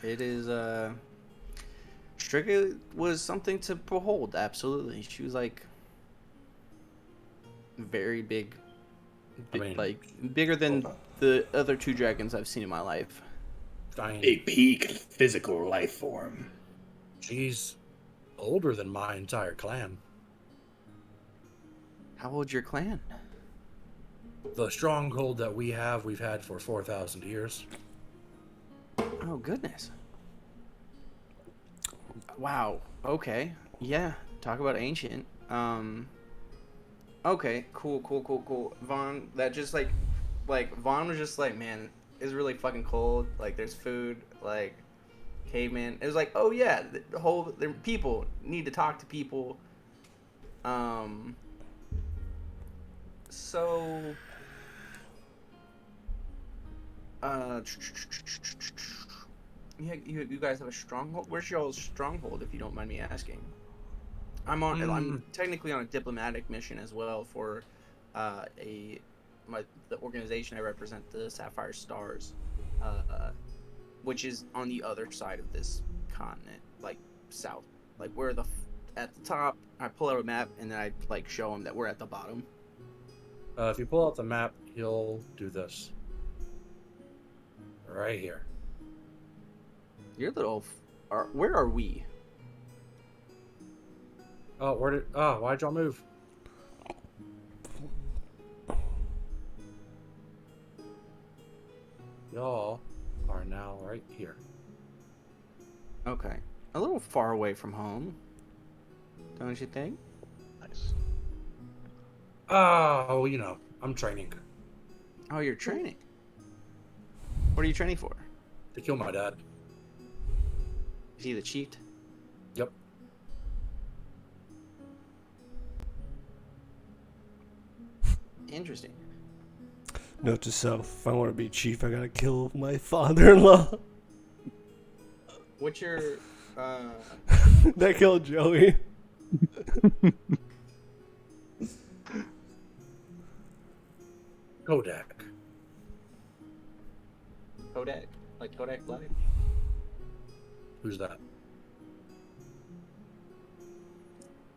It is. Striga was something to behold. Absolutely, she was like very big, like bigger than the other 2 dragons I've seen in my life. A peak physical life form. She's older than my entire clan. How old's your clan? The stronghold that we've had for 4,000 years. Oh goodness! Wow. Okay. Yeah. Talk about ancient. Okay. Cool. Vaughn, that just like Vaughn was just like, man, it's really fucking cold. Like, there's food. Like, caveman. It was like, oh yeah, the people need to talk to people. So. Yeah, you guys have a stronghold. Where's y'all's stronghold, if you don't mind me asking? I'm technically on a diplomatic mission as well for the organization I represent, the Sapphire Stars, which is on the other side of this continent, like south. Like, we're at the top. I pull out a map and then I like show them that we're at the bottom. If you pull out the map, you'll do this. Right here. Your little. Where are we? Oh, why'd y'all move? Y'all are now right here. Okay. A little far away from home. Don't you think? Nice. Oh, I'm training Oh, you're training. What are you training for? to kill my dad. Is he the chief? Yep. Interesting. Note to self: if I want to be chief, I gotta kill my father-in-law. What's your That killed Joey. Kodak. Kodak? Like Kodak Black? Who's that?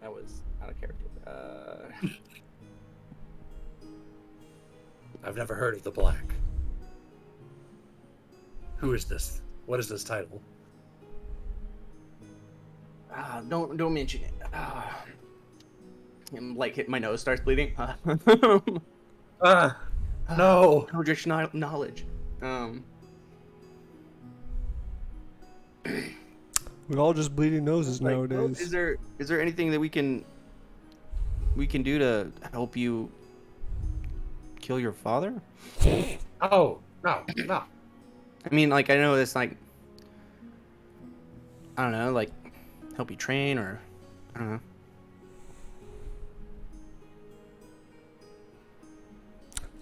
That was out of character. I've never heard of the Black. Who is this? What is this title? Don't mention it. Like, my nose starts bleeding. No. Eldritch knowledge. We're all just bleeding noses Like, nowadays. is there anything that we can do to help you kill kill your father? Oh, no. I mean, like, I know it's like, I don't know, like, help you train or, I don't know.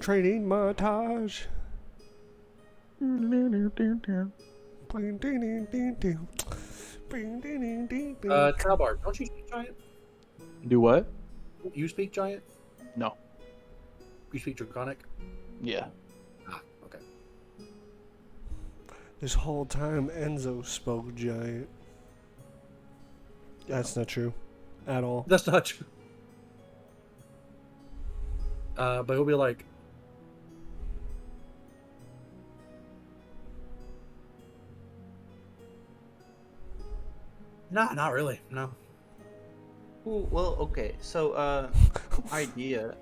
Training montage. Cowbard, don't you speak giant? Do what? You speak giant? No. You speak draconic? Yeah. Ah, okay. This whole time Enzo spoke giant. That's not true. At all. That's not true. But he'll be like, nah, not really. No. Ooh, well, okay. So, idea.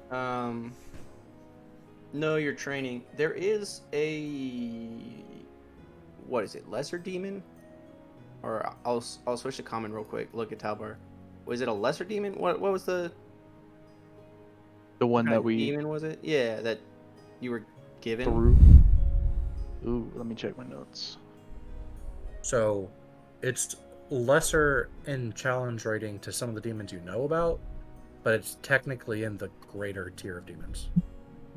No, you're training. There is a, what is it? Lesser demon? Or I'll switch to common real quick. Look at Talbar. Was it a lesser demon? What was the The one kind that of we demon was it? Yeah, that you were given. threw. Ooh, let me check my notes. So, it's lesser in challenge rating to some of the demons you know about, but it's technically in the greater tier of demons.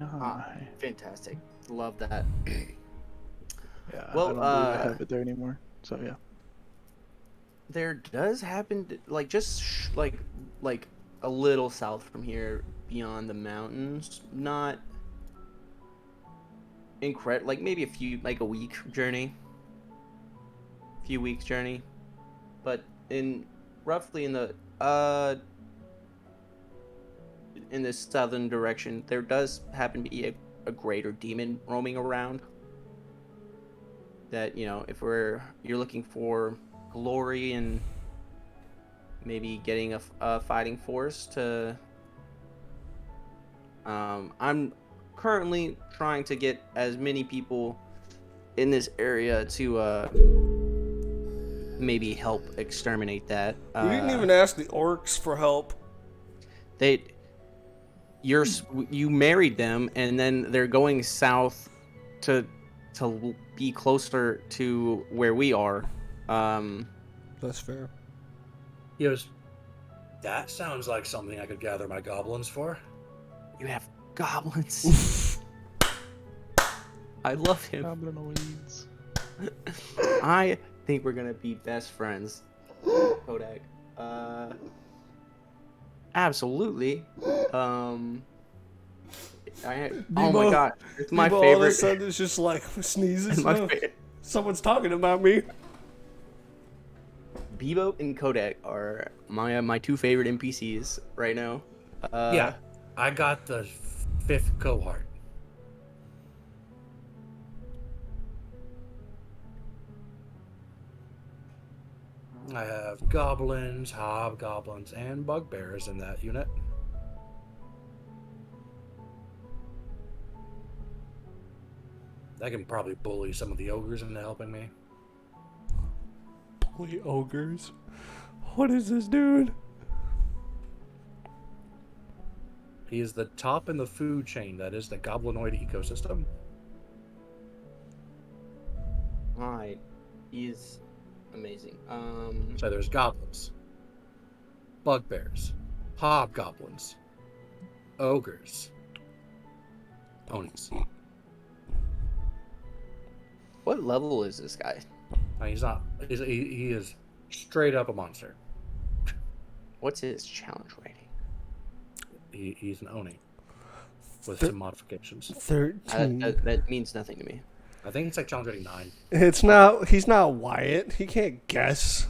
Ah, fantastic. Love that. Yeah, Well, I don't believe I have it there anymore. So yeah. There does happen to, like, just like a little south from here, beyond the mountains, not incredible, like maybe a week journey, few weeks journey, but in roughly in the in this southern direction, there does happen to be a greater demon roaming around. That, you know, if you're looking for glory and maybe getting a fighting force to, I'm currently trying to get as many people in this area to maybe help exterminate that. We didn't even ask the orcs for help. You married them, and then they're going south to be closer to where we are. That's fair. He goes, that sounds like something I could gather my goblins for. You have goblins. I love him. Goblinoids. I think we're gonna be best friends, Kodak. Absolutely. Oh my god, it's my All of a favorite. sudden, it's just like sneezes. My Oh, favorite. someone's talking about me. Bebo and Kodak are my two favorite NPCs right now. Yeah, I got the 5th cohort. I have goblins, hobgoblins, and bugbears in that unit. I can probably bully some of the ogres into helping me. Bully ogres. What is this dude? He is the top in the food chain that is the goblinoid ecosystem. Alright, he's amazing. So there's goblins, bugbears, hobgoblins, ogres, ponies. What level is this guy? No, he's not. He is straight up a monster. What's his challenge rating? He's an Oni with some modifications. 13. That means nothing to me. I think it's like challenge rating 9. It's not. He's not Wyatt. He can't guess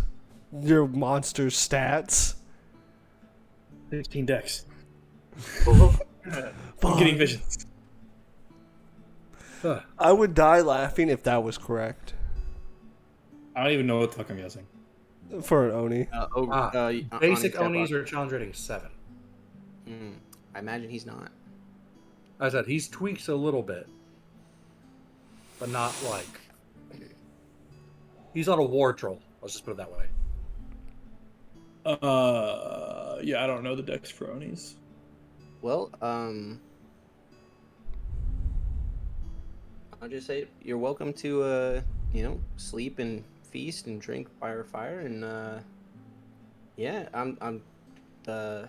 your monster's stats. 15 decks. Fuck. I'm getting visions. Huh. I would die laughing if that was correct. I don't even know what the fuck I'm guessing. For an Oni. Basic Oni Onis are challenge rating 7. I imagine he's not. I said he's tweaked a little bit, but not like. He's not a war troll. Let's just put it that way. Yeah, I don't know the decks for Onis. Well, I'll just say you're welcome to sleep and feast and drink by our fire, and yeah, I'm the.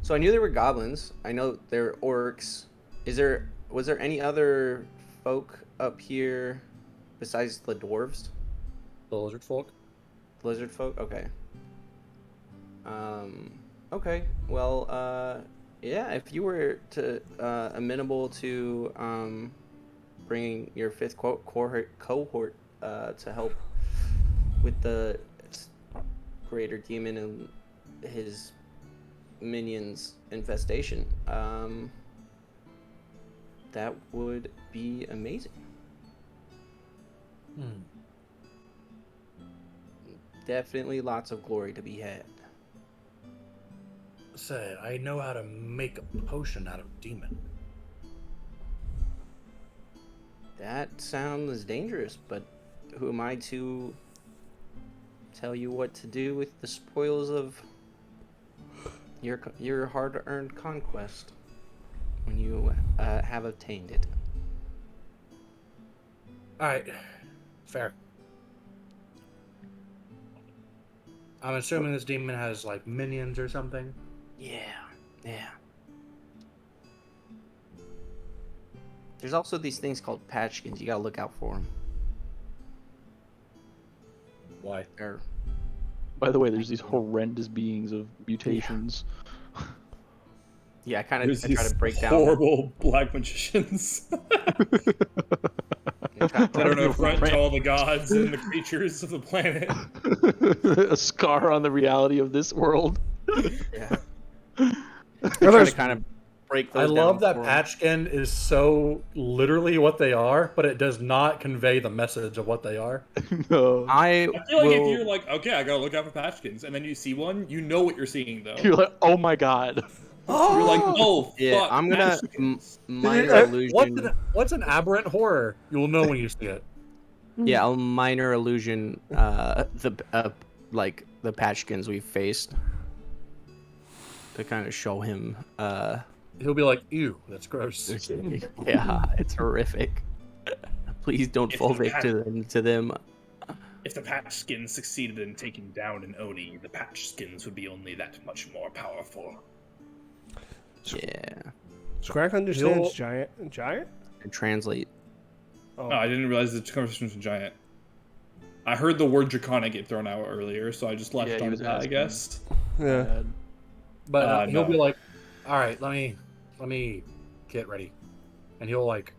So I knew there were goblins. I know there are orcs. Was there any other folk up here besides the dwarves? The lizard folk. Lizard folk? Okay. Okay. Well, yeah, if you were to amenable to bringing your fifth cohort to help with the greater demon and his minions infestation, that would be amazing. Definitely lots of glory to be had. Said, I know how to make a potion out of demon. That sounds dangerous, but who am I to tell you what to do with the spoils of your hard-earned conquest when you have obtained it? All right, fair. I'm assuming this demon has like minions or something. Yeah. There's also these things called patchkins. You gotta look out for them. Why? By the way, there's these horrendous beings of mutations. Yeah, I try There's to break down. horrible black magicians. that are an affront to all the gods and the creatures of the planet. A scar on the reality of this world. Yeah. Well, Try there's- to kind of break those I love down that for 'em. patchkin is so literally what they are, but it does not convey the message of what they are. No. I I feel like if will. you're like, okay, I gotta look out for patchkins, and then you see one, you know what you're seeing, though. You're like, oh my god. You're like, oh, Yeah, fuck, I'm gonna patchkins. minor Uh, illusion. What's an aberrant horror? You'll know when you see it. Yeah, I'll minor illusion like the patchkins we've faced to kind of show him. He'll be like, ew, that's gross. Yeah, it's horrific. Please don't If fall the victim to them. If the patchskins succeeded in taking down an Oni, the patchskins would be only that much more powerful. Yeah, Scrack understands You'll- giant. Giant? and translate. Oh, I didn't realize the conversation was a giant. I heard the word draconic get thrown out earlier, so I just left Yeah, he on was that, I asking. guess. Yeah. Bad. But he'll no. be like, all right, let me get ready. And he'll like,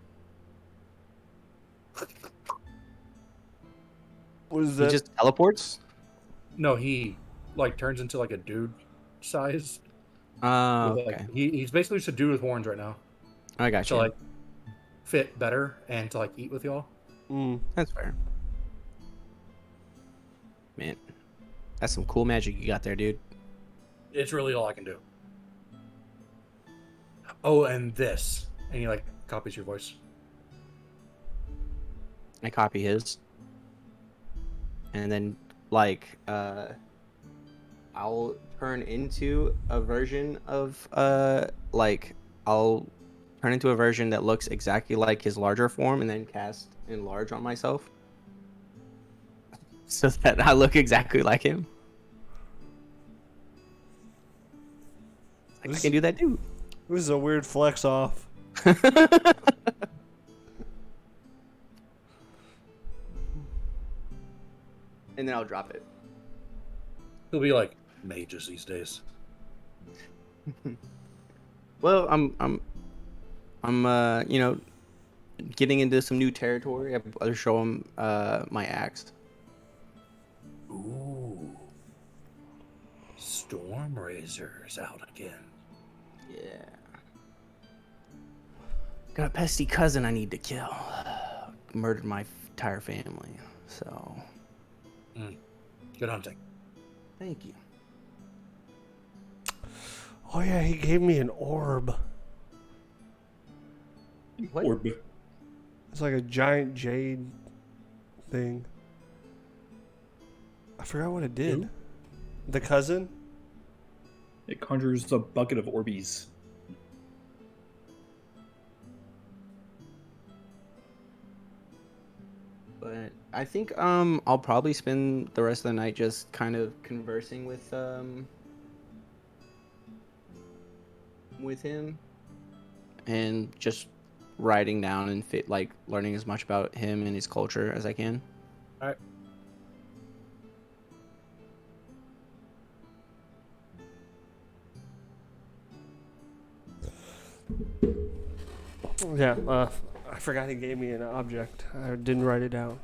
What is He that? just teleports. no, he like turns into like a dude size. Oh, With, okay. like, he's basically just a dude with horns right now. I got To you. like fit better and to like eat with y'all. That's fair. Man, that's some cool magic you got there, dude. It's really all I can do. Oh, and this. And he like copies your voice. I copy his. And then, like, I'll turn into a version of, I'll turn into a version that looks exactly like his larger form and then cast enlarge on myself. So that I look exactly like him. I can do that too. This is a weird flex off. And then I'll drop it. He'll be like mages these days. Well, I'm getting into some new territory. I'll show him my axe. Ooh. Storm Razor's out again. Yeah. Got a pesky cousin I need to kill. Murdered my entire family. So, Good hunting. thank you. Oh yeah, he gave me an orb. What? Orb. It's like a giant jade thing. I forgot what it did. Who? The cousin? It conjures a bucket of Orbeez. But I think I'll probably spend the rest of the night just kind of conversing with him and just writing down and learning as much about him and his culture as I can. All right. Yeah, I forgot he gave me an object. I didn't write it down.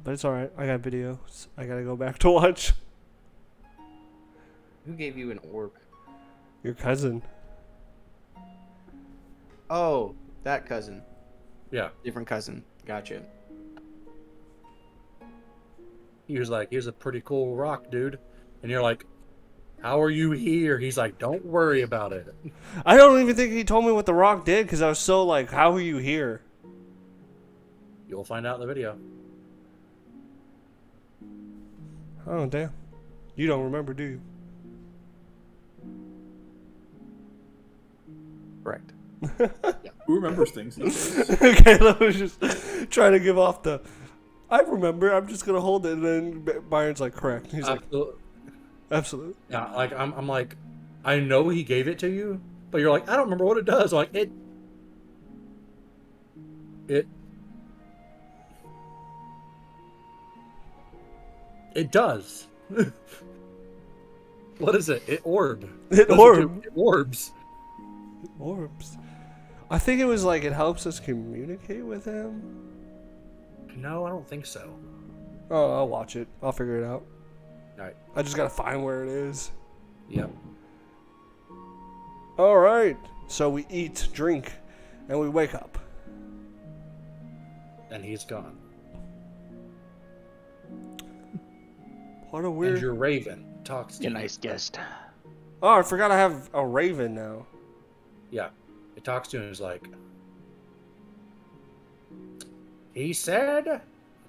But it's alright. I got videos I gotta go back to watch. Who gave you an orc? Your cousin. Oh, that cousin. Yeah. Different cousin. Gotcha. He was like, here's a pretty cool rock, dude. And you're like, how are you here? He's like, don't worry about it. I don't even think he told me what the rock did because I was so like, how are you here? You'll find out in the video. Oh, damn. You don't remember, do you? Correct. Who remembers things these days? Caleb was just trying to give off the, I remember, I'm just going to hold it. And then Byron's like, correct. He's like, absolutely. Yeah, like I'm like, I know he gave it to you, but you're like, I don't remember what it does. I'm like, it does. What is it? It orb. It Does orb. It orbs. Orbs. I think it was like it helps us communicate with him. No, I don't think so. Oh, I'll watch it. I'll figure it out. All right. I just gotta find where it is. Yep. All right. So we eat, drink, and we wake up. And he's gone. What a weird. And your raven talks to You you. nice guest. Oh, I forgot I have a raven now. Yeah. It talks to him and is like, he said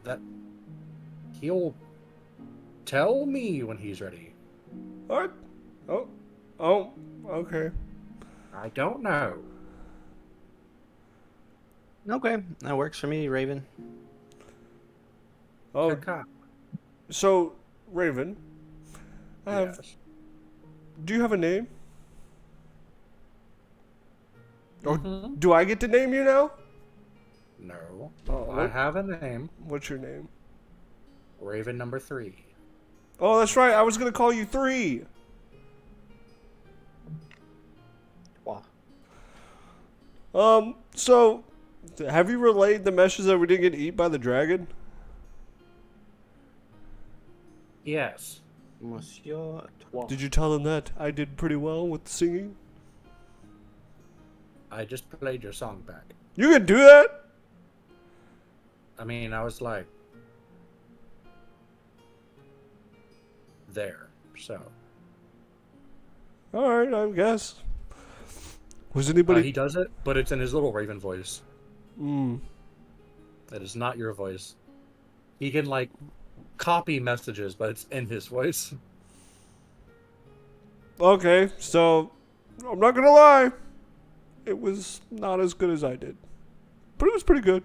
that he'll tell me when he's ready. What? Oh, okay. I don't know. Okay, that works for me, Raven. Oh, Kaka. so Raven, Yes. do you have a name? Or Mhm. do I get to name you now? No. Oh, I have a name. what's your name? Raven number 3. Oh, that's right. I was gonna call you 3. Wow. So, have you relayed the message that we didn't get eaten by the dragon? Yes. Monsieur Trois. Did you tell them that I did pretty well with the singing? I just played your song back. You can do that? I mean, I was like, there. So. All right, I guess. Was He anybody? does it, but it's in his little raven voice. Mm. That is not your voice. He can, like, copy messages, but it's in his voice. Okay, so I'm not gonna lie. It was not as good as I did, but it was pretty good.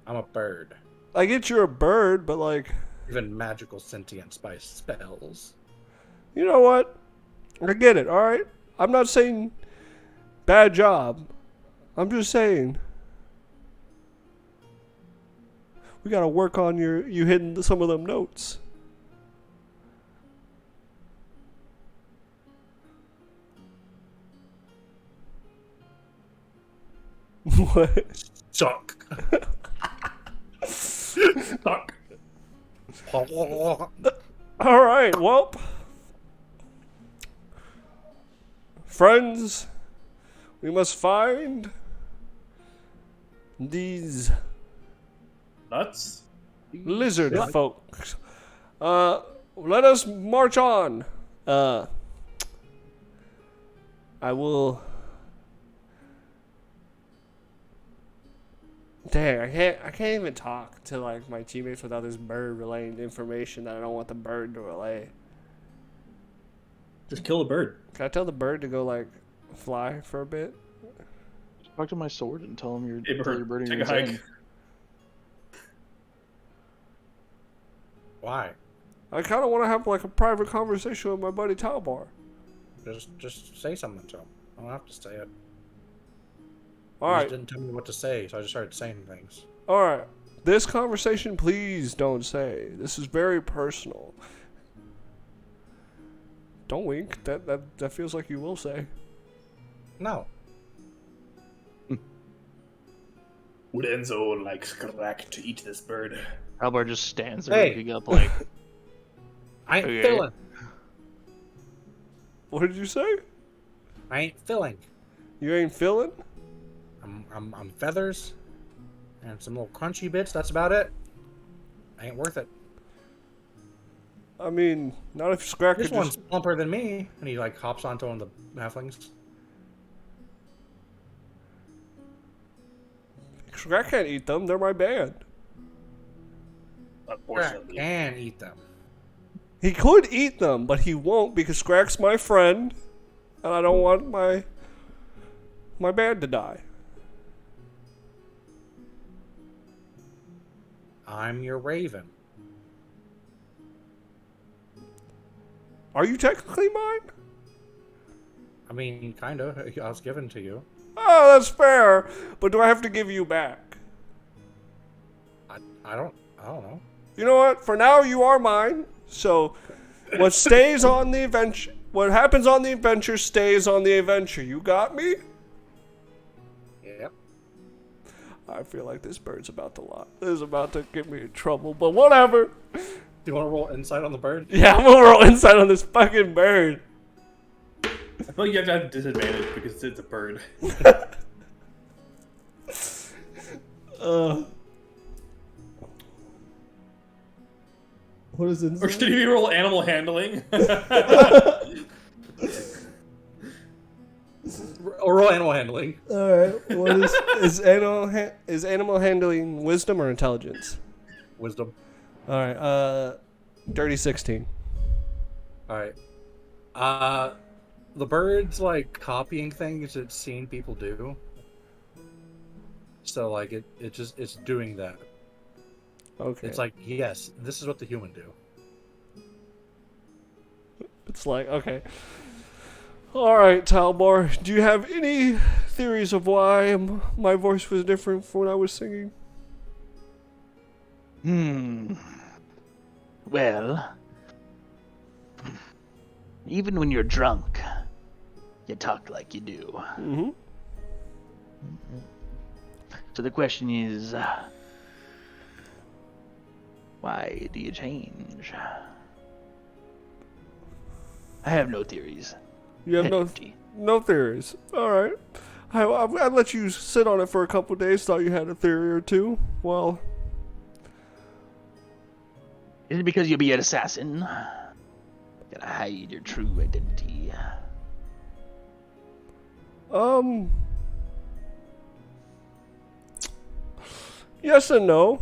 I'm a bird. I get you're a bird, but like, Even magical sentience by spells. you know what? I get it. All right. I'm not saying bad job. I'm just saying we gotta work on you hitting some of them notes. What? Suck. Suck. All right. Well, friends, we must find these Nuts? lizard folks. Let us march on. I will. Dang, I can't even talk to like my teammates without this bird relaying information that I don't want the bird to relay. Just kill a bird. Can I tell the bird to go like fly for a bit? Talk to my sword and tell him Hey, tell Bird, your birdie take you're a hike. insane. Why? I kind of want to have like a private conversation with my buddy Talbar. Just say something to him. I don't have to say it. All He right, just didn't tell me what to say, so I just started saying things. all right. This conversation, please don't say. This is very personal. Don't wink. That feels like you will say. No. Would Enzo like Skrak to eat this bird? Albar just stands there Hey. looking up like, I ain't Okay. filling. What did you say? I ain't filling. You ain't feeling? I'm feathers and some little crunchy bits. That's about it. Ain't worth it. I mean, not if Scrack This could one's just. plumper than me. And he like hops onto one of the halflings. Scrack can't eat them. They're my band. Crack Unfortunately, can eat them. He could eat them, but he won't because Scrack's my friend, and I don't want my band to die. I'm your raven. Are you technically mine? I mean, kinda. I was given to you. Oh, that's fair. But do I have to give you back? I don't know. You know what? For now, you are mine. So, what stays on the adventure, what happens on the adventure stays on the adventure. You got me? Yep. I feel like this bird's about to lie. This is about to get me in trouble, but whatever. Do you want to roll insight on the bird? Yeah, I'm gonna roll insight on this fucking bird. I feel like you have to have disadvantage because it's a bird. What is Or should you roll animal handling? Or roll animal handling. All right. What is animal handling wisdom or intelligence? Wisdom. All right. Dirty 16. Alright. The bird's like copying things it's seen people do. So like it's doing that. Okay. It's like, yes, this is what the human do. It's like, okay. All right, Talbar. Do you have any theories of why my voice was different from when I was singing? well, even when you're drunk, you talk like you do. Mm-hmm. So the question is, why do you change? I have no theories. You have Empty. no theories. All right. I let you sit on it for a couple days. Thought you had a theory or two. Well, Is it because you'll be an assassin? Gotta hide your true identity. Yes and no.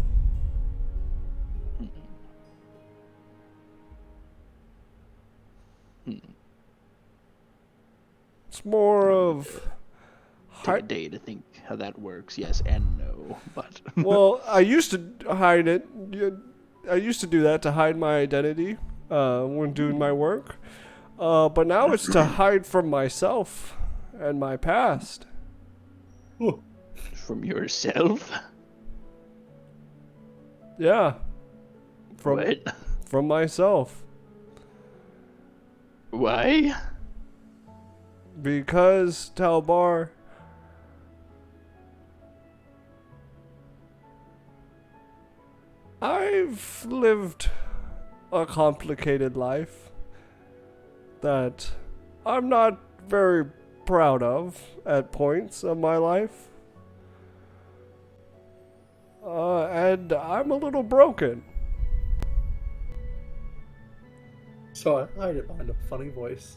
It's more of Take a day to think how that works. Yes and no, but well, I used to hide it. I used to do that to hide my identity when doing my work. But now it's to hide from myself and my past. from yourself. Yeah. What? From myself. Why? Because, Talbar, I've lived a complicated life that I'm not very proud of at points of my life. And I'm a little broken. So I hide it behind a funny voice.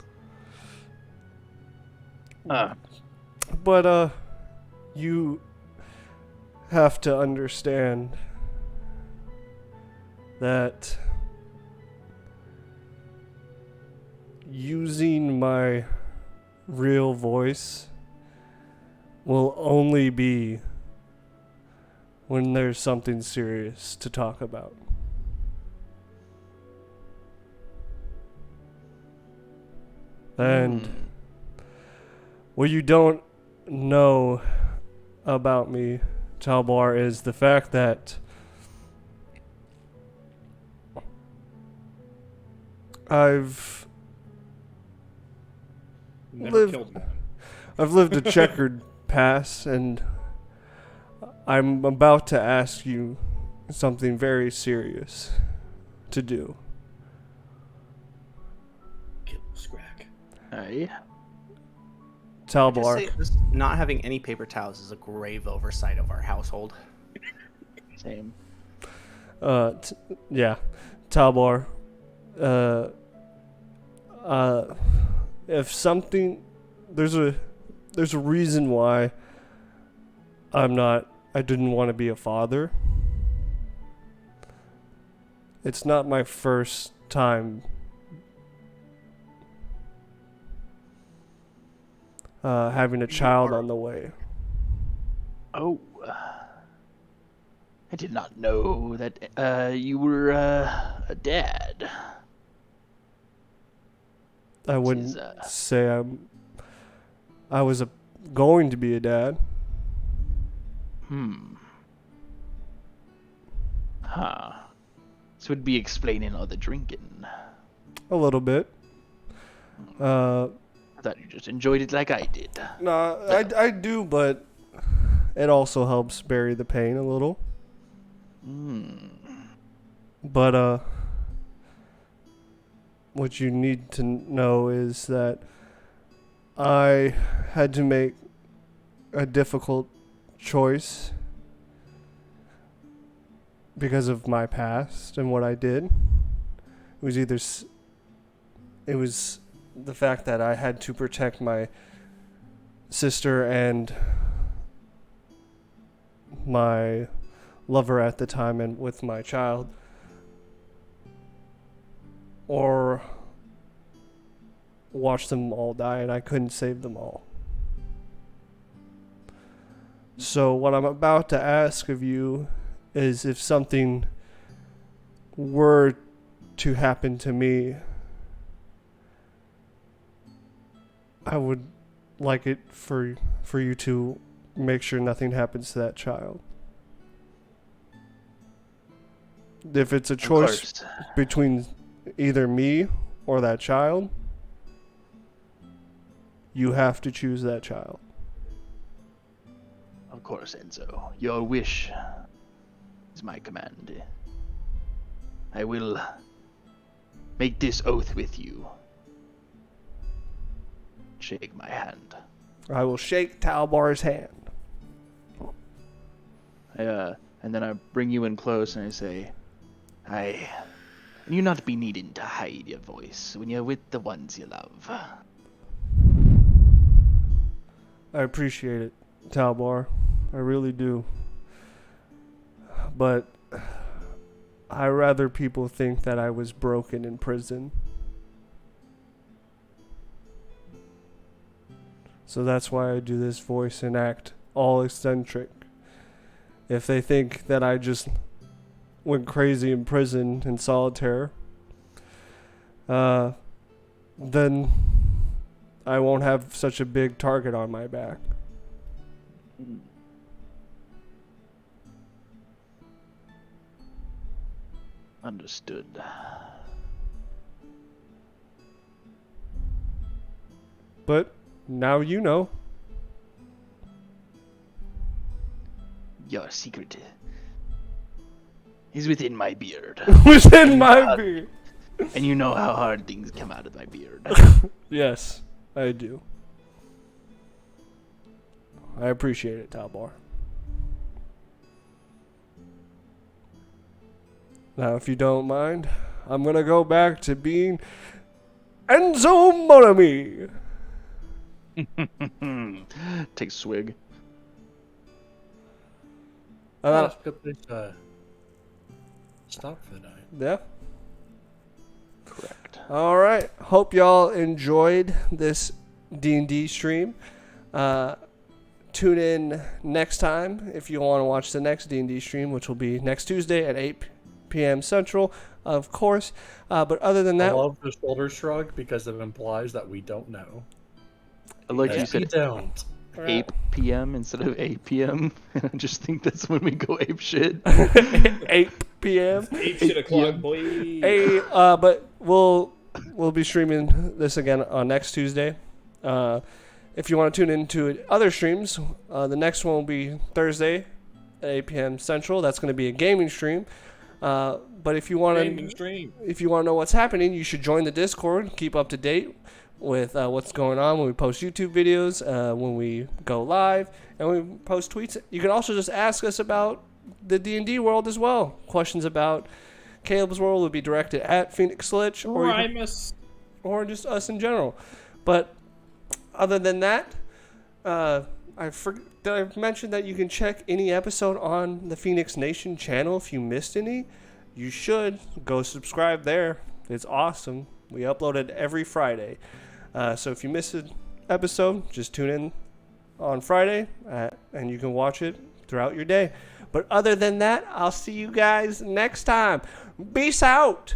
But, you have to understand that using my real voice will only be when there's something serious to talk about. And what you don't know about me, Talbar, is the fact that I've Never killed one. lived a checkered past, and I'm about to ask you something very serious to do. Kill Scrack. Aye. Just Talbar, say this, not having any paper towels is a grave oversight of our household. Same. yeah, Talbar, if something, there's a reason why I didn't want to be a father. It's not my first time having a child on the way. Oh. I did not know that you were a dad. I wouldn't is, say I was going to be a dad. Huh. This would be explaining all the drinking. A little bit. I thought you just enjoyed it like I did. No, I do, but it also helps bury the pain a little. But what you need to know is that I had to make a difficult choice because of my past and what I did. It was the fact that I had to protect my sister and my lover at the time and with my child, or watch them all die, and I couldn't save them all. So what I'm about to ask of you is, if something were to happen to me, I would like it for you to make sure nothing happens to that child. If it's a choice between either me or that child, you have to choose that child. Of course, Enzo. Your wish is my command. I will make this oath with you. Shake my hand. I will shake Talbar's hand. And then I bring you in close and I say, you not be needing to hide your voice when you're with the ones you love. I appreciate it, Talbar. I really do. But I rather people think that I was broken in prison. So that's why I do this voice and act all eccentric. If they think that I just went crazy in prison in solitaire, then I won't have such a big target on my back. Understood. But now you know. Your secret is within my beard. Within my beard. And you know how hard things come out of my beard. Yes, I do. I appreciate it, Talbar. Now, if you don't mind, I'm gonna go back to being Enzo Monami. Take a swig. That's a good place to stop for the night. Yeah. Correct. All right. Hope y'all enjoyed this D&D stream. tune in next time if you want to watch the next D&D stream, which will be next Tuesday at 8 p.m. Central, of course. But other than I that, love the shoulder shrug because it implies that we don't know. I like you We said don't. 8 p.m. instead of 8 p.m. I just think that's when we go ape shit. 8 p.m. 8 shit o'clock, boy. Hey, but we'll be streaming this again on next Tuesday. If you want to tune into other streams, the next one will be Thursday at 8 p.m. Central. That's going to be a gaming stream. But if you want to know what's happening, you should join the Discord. Keep up to date with what's going on when we post YouTube videos, when we go live, and when we post tweets. You can also just ask us about the D&D world as well. Questions about Caleb's world will be directed at Phoenix Slitch or just us in general. But other than that, did I mention that you can check any episode on the Phoenix Nation channel if you missed any? You should go subscribe there. It's awesome. We upload it every Friday. So if you missed an episode, just tune in on Friday and you can watch it throughout your day. But other than that, I'll see you guys next time. Peace out.